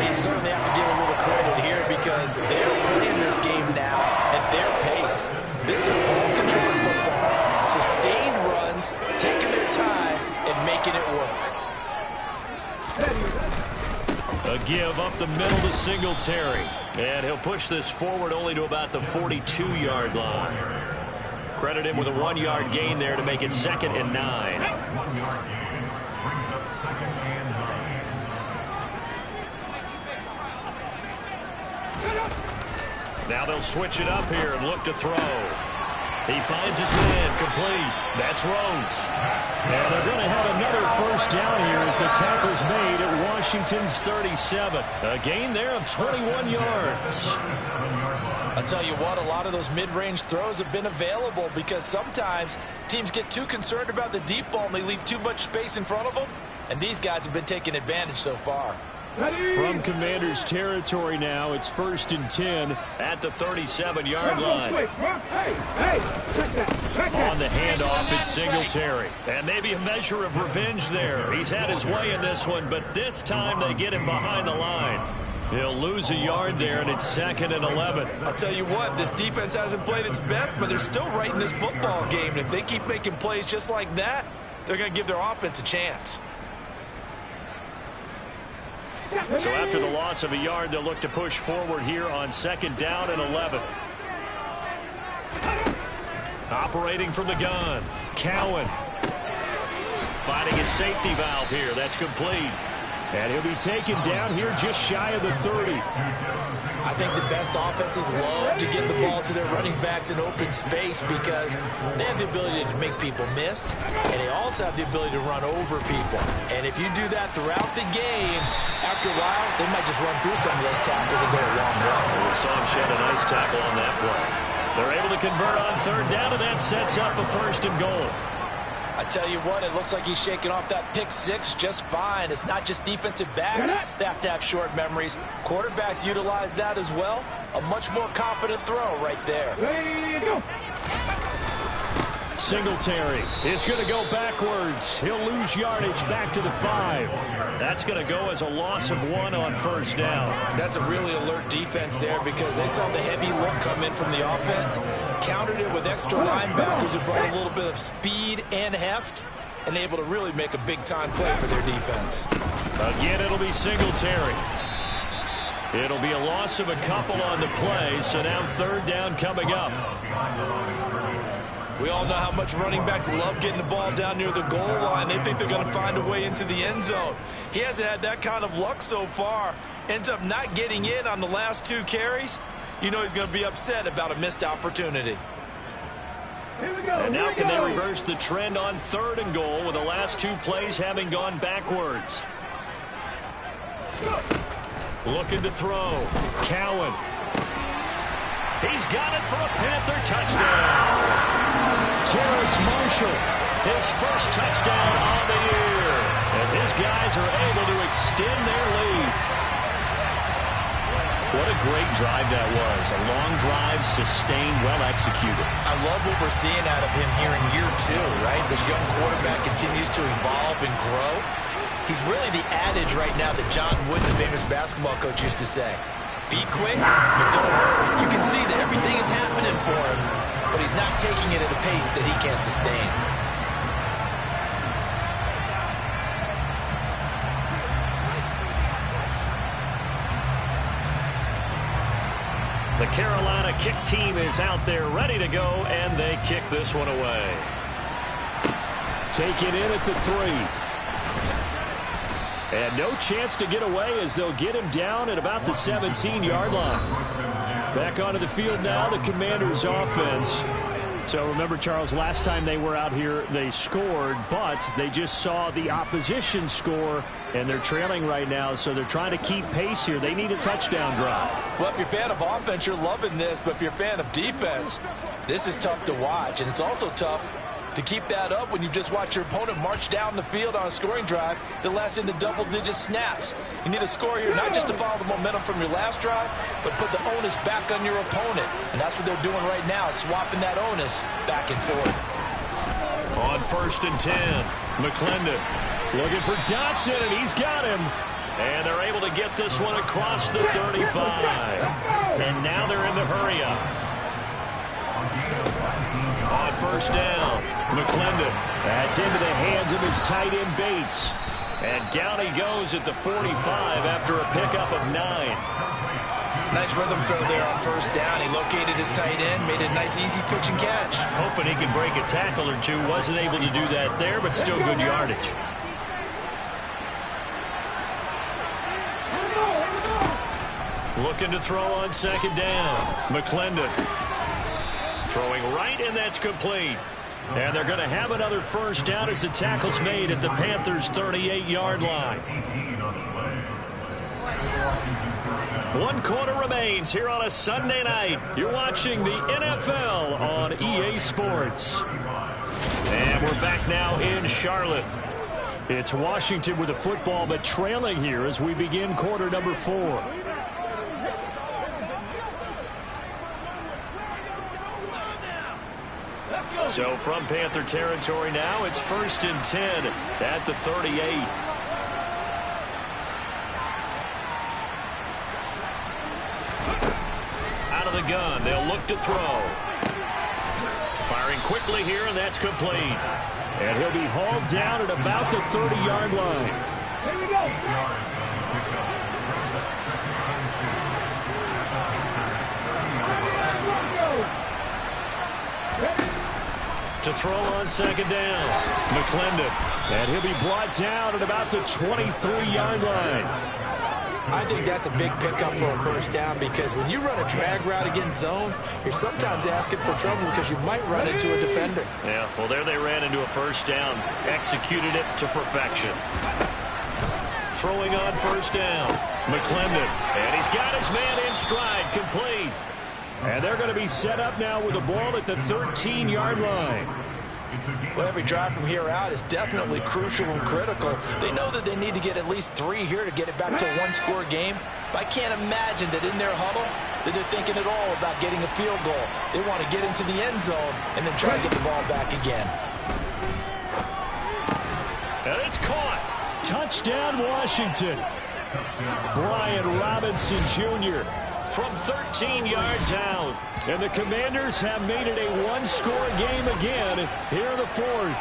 C: You certainly have to give a little credit here because they're playing this game now at their pace. This is ball control football. Sustained runs, taking their time, and making it work.
B: A give up the middle to Singletary. And he'll push this forward only to about the 42-yard line. Credit him with a 1-yard gain there to make it 2nd and 9. Now they'll switch it up here and look to throw. He finds his man, complete. That's Rhodes. And they're going to have another first down here as the tackle's made at Washington's 37. A gain there of 21 yards.
C: I'll tell you what, a lot of those mid-range throws have been available because sometimes teams get too concerned about the deep ball and they leave too much space in front of them. And these guys have been taking advantage so far.
B: From Commanders territory now, it's 1st and 10 at the 37-yard line. On the handoff, it's Singletary. And maybe a measure of revenge there. He's had his way in this one, but this time they get him behind the line. He'll lose a yard there, and it's 2nd and 11.
C: I'll tell you what, this defense hasn't played its best, but they're still right in this football game. And if they keep making plays just like that, they're going to give their offense a chance.
B: So after the loss of a yard, they'll look to push forward here on 2nd down and 11. Operating from the gun, Cowan. Finding his safety valve here. That's complete. And he'll be taken down here just shy of the 30.
C: I think the best offenses love to get the ball to their running backs in open space because they have the ability to make people miss, and they also have the ability to run over people. And if you do that throughout the game, after a while, they might just run through some of those tackles and go a long way.
B: We saw him shed a nice tackle on that play. They're able to convert on 3rd down, and that sets up a 1st and goal.
C: I tell you what, it looks like he's shaking off that pick six just fine. It's not just defensive backs that have to have short memories. Quarterbacks utilize that as well. A much more confident throw right there.
B: Singletary is going to go backwards. He'll lose yardage back to the 5. That's going to go as a loss of 1 on 1st down.
C: That's a really alert defense there because they saw the heavy look come in from the offense, countered it with extra linebackers who brought a little bit of speed and heft, and able to really make a big-time play for their defense.
B: Again, it'll be Singletary. It'll be a loss of a couple on the play, so now 3rd down coming up.
C: We all know how much running backs love getting the ball down near the goal line. They think they're going to find a way into the end zone. He hasn't had that kind of luck so far. Ends up not getting in on the last 2 carries. You know he's going to be upset about a missed opportunity.
B: And now can they reverse the trend on 3rd and goal with the last 2 plays having gone backwards? Looking to throw. Cowan. He's got it for a Panther touchdown. Terrace Marshall, his first touchdown on the year, as his guys are able to extend their lead. What a great drive that was. A long drive, sustained, well executed.
C: I love what we're seeing out of him here in year 2, right? This young quarterback continues to evolve and grow. He's really the adage right now that John Wooden, the famous basketball coach, used to say. Be quick, but don't hurry. You can see that everything is happening for him, but he's not taking it at a pace that he can't sustain.
B: The Carolina kick team is out there ready to go, and they kick this one away. Take it in at the 3. And no chance to get away as they'll get him down at about the 17-yard line. Back onto the field now, the Commanders' offense. So remember, Charles, last time they were out here, they scored, but they just saw the opposition score, and they're trailing right now, so they're trying to keep pace here. They need a touchdown drive.
C: Well, if you're a fan of offense, you're loving this, but if you're a fan of defense, this is tough to watch, and it's also tough to keep that up when you just watch your opponent march down the field on a scoring drive that lasts into double-digit snaps. You need a score here, not just to follow the momentum from your last drive, but put the onus back on your opponent. And that's what they're doing right now, swapping that onus back and forth.
B: On 1st and 10, McClendon looking for Dotson, and he's got him. And they're able to get this one across the 35. And now they're in the hurry-up. On 1st down, McClendon. That's into the hands of his tight end, Bates. And down he goes at the 45 after a pickup of 9.
C: Nice rhythm throw there on 1st down. He located his tight end, made a nice easy pitch and catch.
B: Hoping he could break a tackle or two. Wasn't able to do that there, but still good yardage. Looking to throw on 2nd down. McClendon Throwing right, and that's complete. And they're going to have another first down as the tackle's made at the Panthers' 38-yard line. 1 quarter remains here on a Sunday night. You're watching the NFL on EA Sports. And we're back now in Charlotte. It's Washington with the football, but trailing here as we begin quarter number 4. So from Panther territory now, it's 1st and 10 at the 38. Out of the gun, they'll look to throw. Firing quickly here, and that's complete. And he'll be hauled down at about the 30-yard line.
G: Here we go.
B: To throw on 2nd down, McClendon. And he'll be brought down at about the 23-yard line.
C: I think that's a big pickup for a first down because when you run a drag route against zone, you're sometimes asking for trouble because you might run into a defender.
B: Yeah, well, there they ran into a first down. Executed it to perfection. Throwing on 1st down, McClendon. And he's got his man in stride, complete. And they're going to be set up now with the ball at the 13-yard line.
C: Well, every drive from here out is definitely crucial and critical. They know that they need to get at least 3 here to get it back to a 1-score game. But I can't imagine that in their huddle that they're thinking at all about getting a field goal. They want to get into the end zone and then try to get the ball back again.
B: And it's caught. Touchdown, Washington. Brian Robinson Jr. from 13 yards out. And the Commanders have made it a 1-score game again here in the 4th.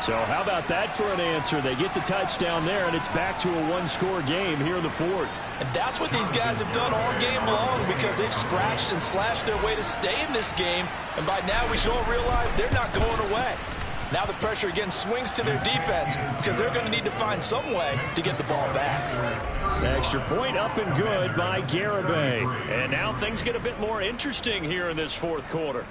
B: So how about that for an answer? They get the touchdown there, and it's back to a 1-score game here in the 4th.
C: And that's what these guys have done all game long because they've scratched and slashed their way to stay in this game. And by now we should all realize they're not going away. Now the pressure again swings to their defense because they're going to need to find some way to get the ball back.
B: Extra point up and good by Garibay. And now things get a bit more interesting here in this 4th quarter.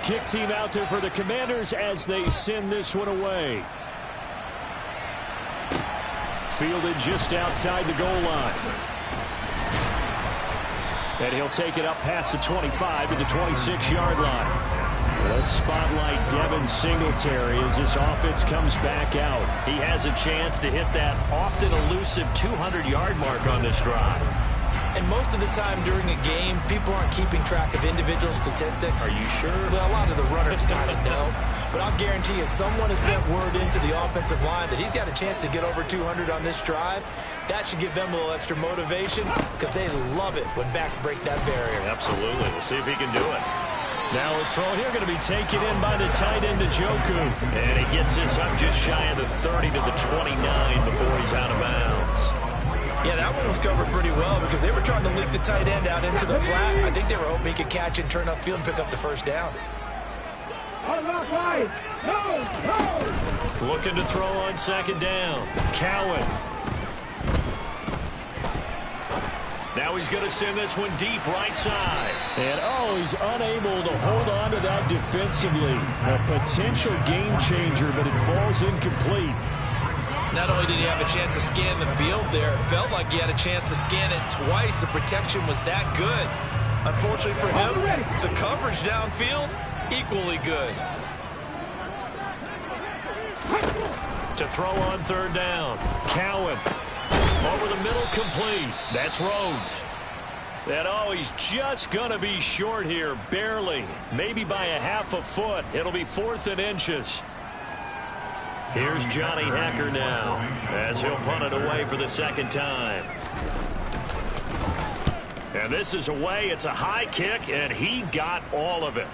B: Kick team out there for the Commanders as they send this one away. Fielded just outside the goal line. And he'll take it up past the 25 to the 26-yard line. Let's spotlight Devin Singletary as this offense comes back out. He has a chance to hit that often elusive 200-yard mark on this drive.
C: And most of the time during a game, people aren't keeping track of individual statistics.
B: Are you sure?
C: Well, a lot of the runners kind of know. But I'll guarantee you someone has sent word into the offensive line that he's got a chance to get over 200 on this drive. That should give them a little extra motivation because they love it when backs break that barrier.
B: Absolutely. We'll see if he can do it. Now a throw here going to be taken in by the tight end, Njoku. And he gets this up just shy of the 30 to the 29 before he's out of bounds.
C: Yeah, that one was covered pretty well because they were trying to leak the tight end out into the flat. I think they were hoping he could catch and turn upfield and pick up the first down.
B: Looking to throw on 2nd down. Cowan. Now he's going to send this one deep right side. And, he's unable to hold on to that defensively. A potential game changer, but it falls incomplete.
C: Not only did he have a chance to scan the field there, it felt like he had a chance to scan it twice. The protection was that good. Unfortunately for him, the coverage downfield, equally good.
B: To throw on 3rd down. Cowan. Over the middle, complete. That's Rhodes. And, he's just going to be short here, barely. Maybe by a half a foot. It'll be 4th and inches. Here's Johnny Hacker now as he'll punt it away for the 2nd time. And this is away. It's a high kick, and he got all of it.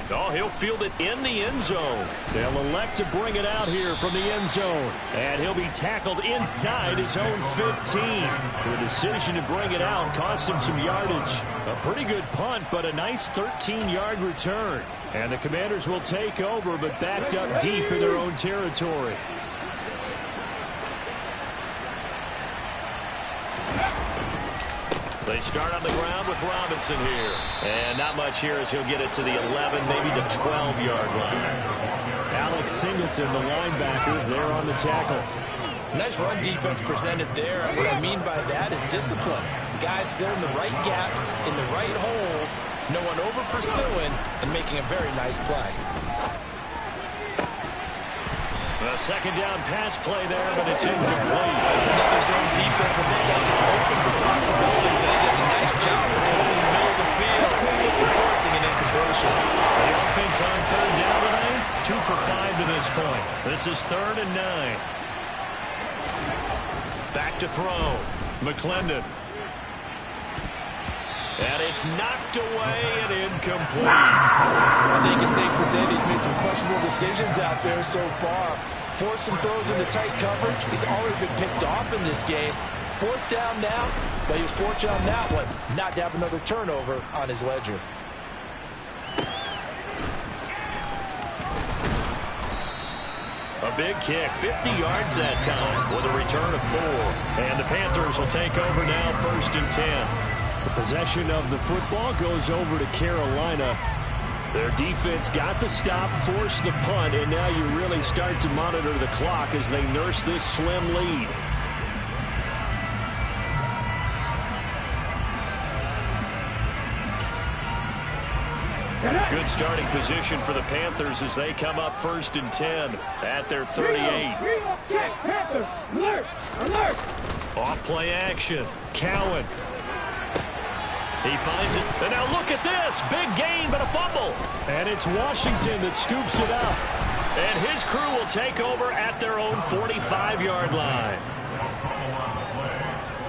B: He'll field it in the end zone. They'll elect to bring it out here from the end zone. And he'll be tackled inside his own 15. The decision to bring it out cost him some yardage. A pretty good punt, but a nice 13-yard return. And the Commanders will take over, but backed up deep in their own territory. They start on the ground with Robinson here. And not much here as he'll get it to the 11, maybe the 12-yard line.
E: Alex Singleton, the linebacker, there on the tackle.
C: Nice run defense presented there. And what I mean by that is discipline. Guys filling the right gaps in the right holes, no one over-pursuing, and making a very nice play.
B: A second down pass play there, but it's incomplete.
C: It's another zone defense that looks like it's open for possibilities, but they did a nice job patrolling the middle of the field and forcing an incompletion.
B: The offense on third down today, 2 for 5 to this point. This is 3rd and 9. Back to throw. McClendon. And it's knocked away and incomplete.
D: I think it's safe to say that he's made some questionable decisions out there so far. Forced some throws into tight coverage. He's already been picked off in this game. 4th down now, but he was fortunate on that one not to have another turnover on his ledger.
B: A big kick, 50 yards that time with a return of 4. And the Panthers will take over now, 1st and 10.
E: The possession of the football goes over to Carolina. Their defense got the stop, forced the punt, and now you really start to monitor the clock as they nurse this slim lead.
B: Good starting position for the Panthers as they come up 1st and 10 at their 38. Off play action. Cowan. He finds it. And now look at this. Big gain, but a fumble.
E: And it's Washington that scoops it up.
B: And his crew will take over at their own 45-yard line.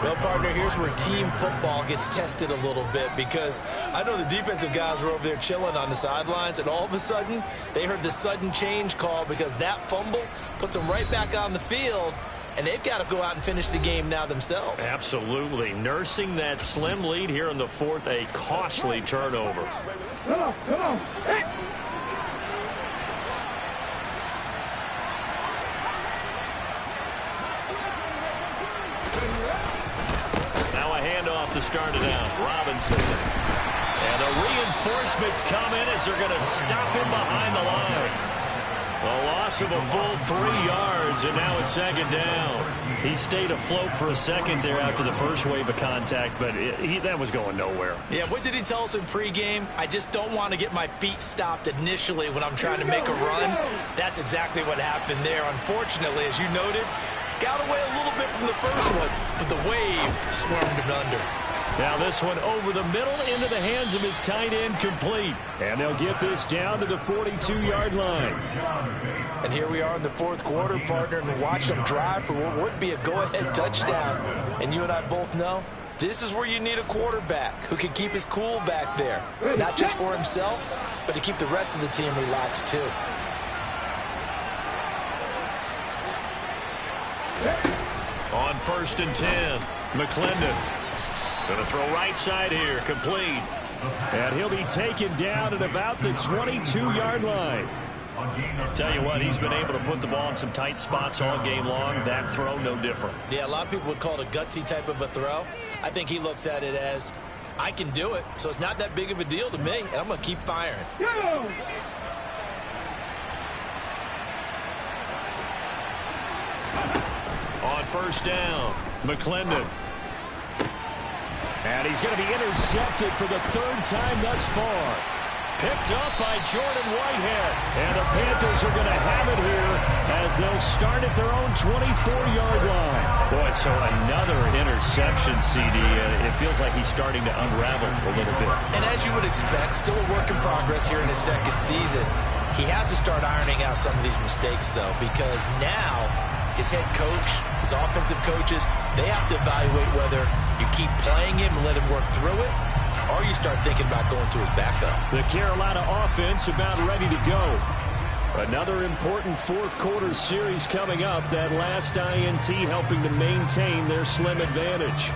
C: Well, partner, here's where team football gets tested a little bit because I know the defensive guys were over there chilling on the sidelines, and all of a sudden they heard the sudden change call because that fumble puts them right back on the field. And they've got to go out and finish the game now themselves.
B: Absolutely. Nursing that slim lead here in the 4th, a costly turnover.
G: Come on. Hey.
B: Now a handoff to start it out. Robinson. And the reinforcements come in as they're going to stop him behind the line. A loss of a full 3 yards, and now it's 2nd down. He stayed afloat for a second there after the first wave of contact, but that was going nowhere.
C: Yeah, what did he tell us in pregame? I just don't want to get my feet stopped initially when I'm trying to make a run. That's exactly what happened there. Unfortunately, as you noted, got away a little bit from the first one, but the wave swarmed him under.
B: Now this one over the middle into the hands of his tight end, complete.
E: And they'll get this down to the 42-yard line.
C: And here we are in the 4th quarter, partner, and watch them drive for what would be a go-ahead touchdown. And you and I both know this is where you need a quarterback who can keep his cool back there. Not just for himself, but to keep the rest of the team relaxed too.
B: On 1st and 10, McClendon. Going to throw right side here, complete.
E: And he'll be taken down at about the 22-yard line.
B: Tell you what, he's been able to put the ball in some tight spots all game long. That throw, no different.
C: Yeah, a lot of people would call it a gutsy type of a throw. I think he looks at it as, I can do it, so it's not that big of a deal to me, and I'm going to keep firing.
B: On 1st down, McClendon.
E: And he's going to be intercepted for the 3rd time thus far.
B: Picked up by Jordan Whitehead. And the Panthers are going to have it here as they'll start at their own 24-yard line. Boy, so another interception, CD. It feels like he's starting to unravel a little bit.
C: And as you would expect, still a work in progress here in his 2nd season. He has to start ironing out some of these mistakes, though, because now his head coach, his offensive coaches, they have to evaluate whether you keep playing him and let him work through it, or you start thinking about going to his backup.
E: The Carolina offense about ready to go. Another important 4th quarter series coming up. That last INT helping to maintain their slim advantage.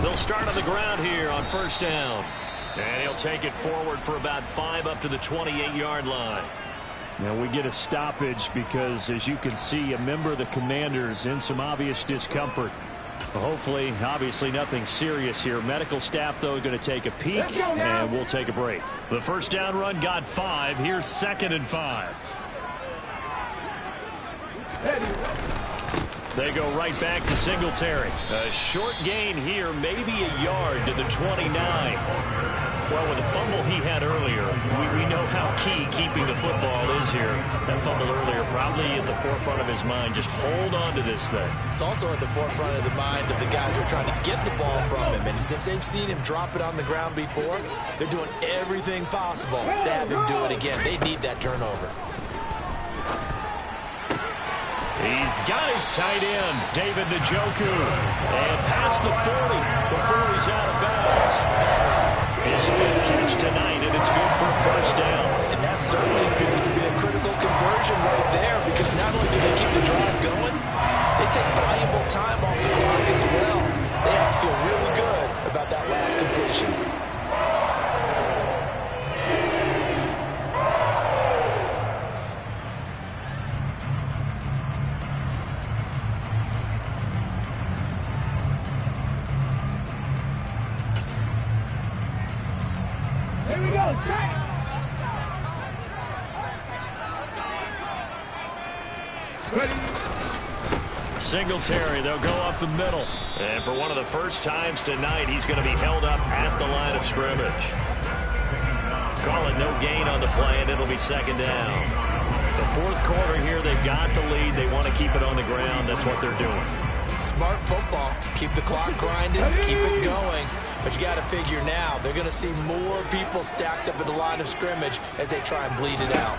B: They'll start on the ground here on 1st down. And he'll take it forward for about 5 up to the 28-yard line.
E: Now we get a stoppage because, as you can see, a member of the Commanders in some obvious discomfort. Hopefully, obviously nothing serious here. Medical staff, though, going to take a peek, and we'll take a break.
B: The first down run got 5. Here's 2nd and 5. They go right back to Singletary. A short gain here, maybe a yard to the 29. Well, with the fumble he had earlier, we know how key keeping the football is here. That fumble earlier probably at the forefront of his mind. Just hold on to this thing.
C: It's also at the forefront of the mind of the guys who are trying to get the ball from him. And since they've seen him drop it on the ground before, they're doing everything possible to have him do it again. They need that turnover.
B: He's got his tight end, David Njoku. And past the 40 before he's out of bounds. His 5th catch tonight, and it's good for a first down.
D: And that certainly appears to be a critical conversion right there, because not only do they keep the drive going, they take valuable time off the clock as well. They have to feel really good about that last completion.
G: Here we go.
B: Singletary, they'll go up the middle. And for one of the first times tonight, he's going to be held up at the line of scrimmage. Call it no gain on the play, and it'll be 2nd down. The 4th quarter here, they've got the lead. They want to keep it on the ground. That's what they're doing.
C: Smart football. Keep the clock grinding, keep it going. But you got to figure now, they're going to see more people stacked up at the line of scrimmage as they try and bleed it out.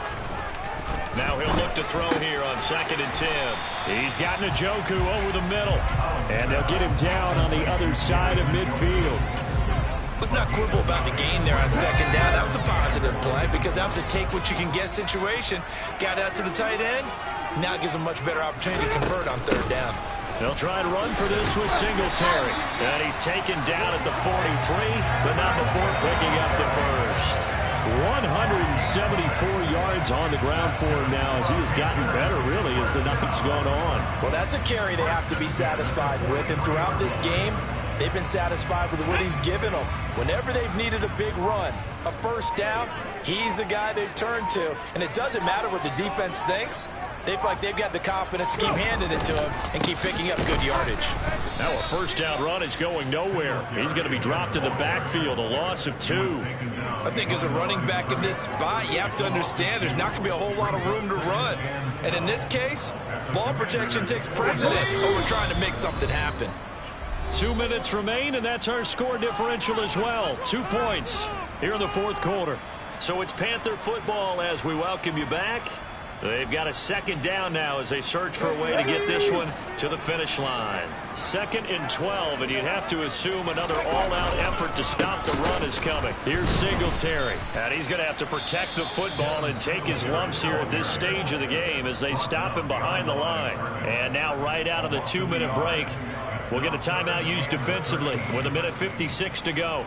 B: Now he'll look to throw here on 2nd and 10. He's got Njoku over the middle.
E: And they'll get him down on the other side of midfield.
C: Let's not quibble about the gain there on 2nd down. That was a positive play because that was a take-what-you-can-get situation. Got out to the tight end. Now it gives them much better opportunity to convert on 3rd down.
B: They'll try and run for this with Singletary. And he's taken down at the 43, but not before picking up the first.
E: 174 yards on the ground for him now as he has gotten better, really, as the night's gone on.
D: Well, that's a carry they have to be satisfied with. And throughout this game, they've been satisfied with what he's given them. Whenever they've needed a big run, a first down, he's the guy they've turned to. And it doesn't matter what the defense thinks. They feel like they've got the confidence to keep handing it to him and keep picking up good yardage.
B: Now a first down run is going nowhere. He's going to be dropped in the backfield, a loss of 2.
C: I think as a running back in this spot, you have to understand there's not going to be a whole lot of room to run. And in this case, ball protection takes precedent over trying to make something happen.
B: 2 minutes remain, and that's our score differential as well. 2 points here in the 4th quarter. So it's Panther football as we welcome you back. They've got a 2nd down now as they search for a way to get this one to the finish line. 2nd and 12, and you'd have to assume another all-out effort to stop the run is coming. Here's Singletary, and he's going to have to protect the football and take his lumps here at this stage of the game as they stop him behind the line. And now right out of the 2-minute break, we'll get a timeout used defensively with 1:56 to go.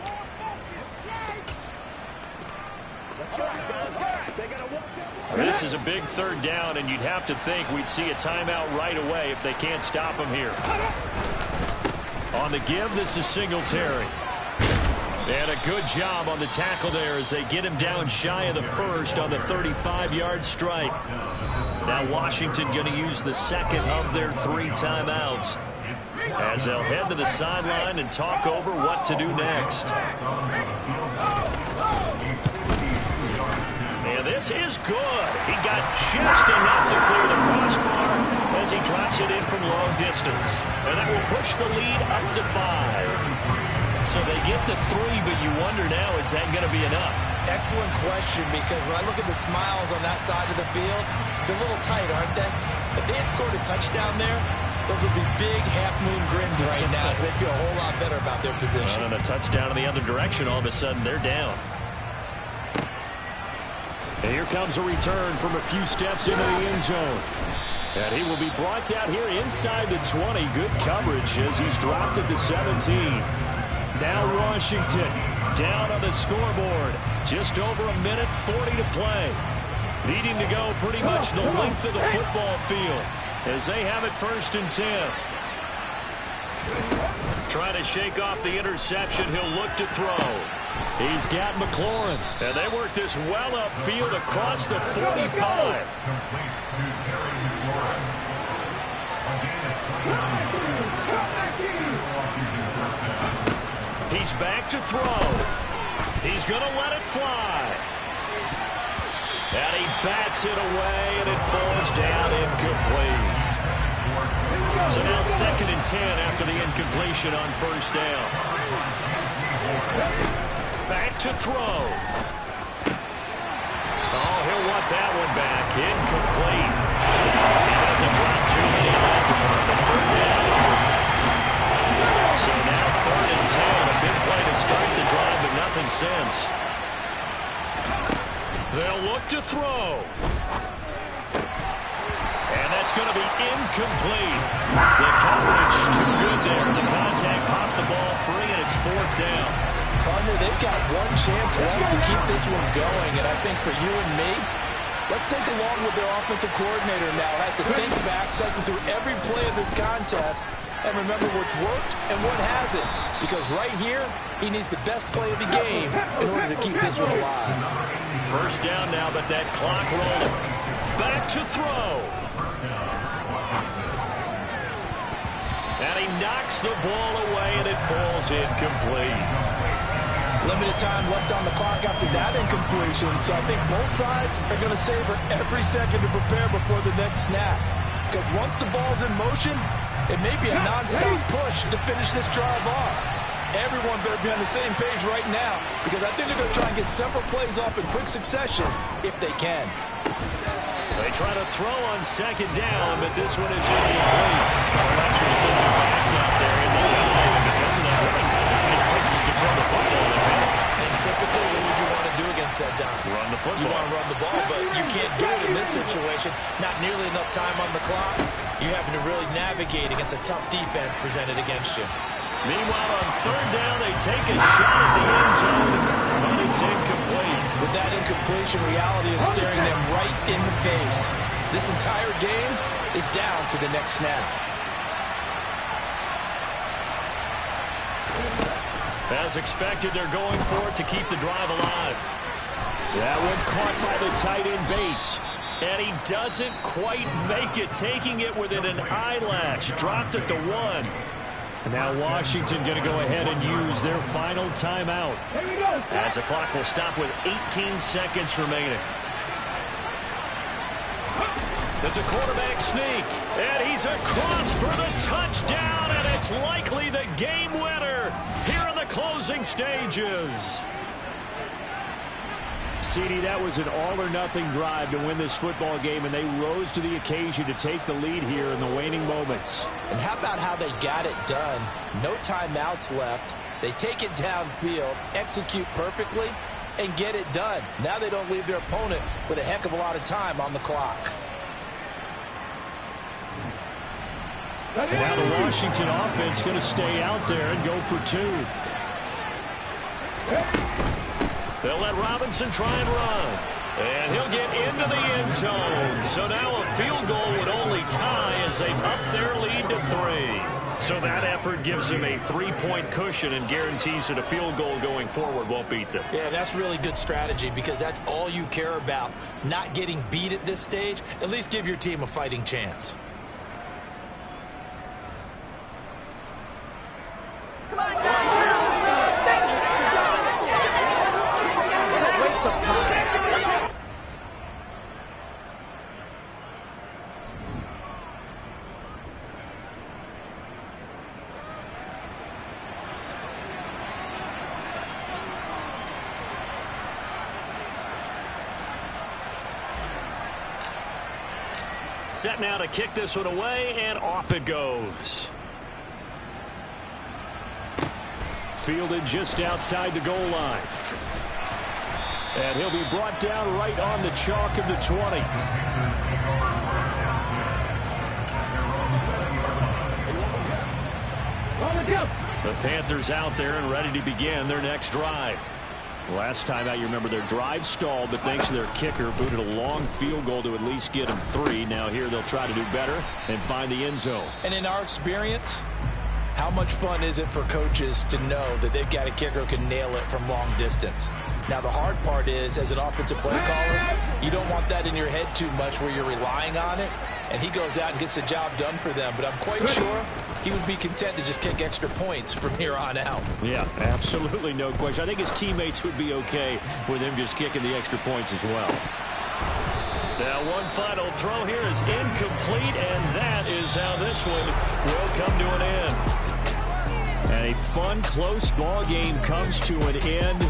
B: This is a big 3rd down, and you'd have to think we'd see a timeout right away if they can't stop him here. On the give, this is Singletary. And a good job on the tackle there as they get him down shy of the first on the 35-yard strike. Now Washington going to use the 2nd of their 3 timeouts as they'll head to the sideline and talk over what to do next. And this is good. He got just enough to clear the crossbar as he drops it in from long distance. And that will push the lead up to 5. So they get to 3, but you wonder now, is that going to be enough?
C: Excellent question, because when I look at the smiles on that side of the field, they're a little tight, aren't they? If they had scored a touchdown there, those would be big half-moon grins right now because they feel a whole lot better about their position.
B: And a touchdown in the other direction, all of a sudden they're down.
E: And here comes a return from a few steps into the end zone. And he will be brought down here inside the 20. Good coverage as he's dropped at the 17. Now Washington.
B: down on the scoreboard. Just over a minute 40 to play. Needing to go pretty much the length of the football field as they have it 1st and 10. Trying to shake off the interception. He'll look to throw. He's got McLaurin. And they work this well upfield across the 45. He's back to throw. He's going to let it fly. And he bats it away, and it falls down incomplete. So now 2nd and 10 after the incompletion on 1st down. Back to throw. Oh, he'll want that one back. Incomplete. He doesn't drop too many on that department. 3rd down. So now 3rd and 10. A big play to start the drive, but nothing since. They'll look to throw. And that's going to be incomplete. The coverage too good there. The contact popped the ball free, and it's 4th down.
C: Partner, they've got one chance left to keep this one going, and I think for you and me, let's think along with their offensive coordinator now. Has to think back, cycle through every play of this contest, and remember what's worked and what hasn't. Because right here, he needs the best play of the game in order to keep this one alive.
B: 1st down now, but that clock rolling. Back to throw. And he knocks the ball away, and it falls incomplete.
C: Limited time left on the clock after that incompletion, so I think both sides are going to savor every second to prepare before the next snap. Because once the ball's in motion, it may be a non-stop push to finish this drive off. Everyone better be on the same page right now, because I think they're going to try and get several plays off in quick succession if they can.
B: They try to throw on 2nd down, but this one is incomplete. Extra defensive backs out there in the dive, and because of that, really not many places to throw the football.
C: And typically, what would you want to do against that dive?
B: Run the football.
C: You want to run the ball, but you can't do it in this situation. Not nearly enough time on the clock. You're having to really navigate against a tough defense presented against you.
B: Meanwhile, on 3rd down, they take a shot at the end zone, but it's incomplete.
C: With that incompletion, reality is staring them right in the face. This entire game is down to the next snap.
B: As expected, they're going for it to keep the drive alive. That one caught by the tight end Bates. And he doesn't quite make it, taking it within an eyelash. Dropped at the 1. And now Washington going to go ahead and use their final timeout. As the clock will stop with 18 seconds remaining. It's a quarterback sneak. And he's across for the touchdown. And it's likely the game winner here in the closing stages. CD, that was an all-or-nothing drive to win this football game, and they rose to the occasion to take the lead here in the waning moments.
C: And how about how they got it done? No timeouts left. They take it downfield, execute perfectly, and get it done. Now they don't leave their opponent with a heck of a lot of time on the clock.
B: And now the Washington offense going to stay out there and go for 2. They'll let Robinson try and run. And he'll get into the end zone. So now a field goal would only tie as they've upped their lead to 3. So that effort gives them a 3-point cushion and guarantees that a field goal going forward won't beat them.
C: Yeah, that's really good strategy because that's all you care about. Not getting beat at this stage. At least give your team a fighting chance.
B: Set now to kick this one away, and off it goes. Fielded just outside the goal line. And he'll be brought down right on the chalk of the 20.
G: On the jump.
B: The Panthers out there and ready to begin their next drive. Last time out, you remember their drive stalled, but thanks to their kicker, booted a long field goal to at least get them 3. Now here they'll try to do better and find the end zone.
C: And in our experience, how much fun is it for coaches to know that they've got a kicker who can nail it from long distance? Now, the hard part is, as an offensive play caller, you don't want that in your head too much where you're relying on it, and he goes out and gets the job done for them. But I'm quite sure he would be content to just kick extra points from here on out.
B: Yeah, absolutely no question. I think his teammates would be okay with him just kicking the extra points as well. Now, one final throw here is incomplete, and that is how this one will come to an end. And a fun, close ball game comes to an end.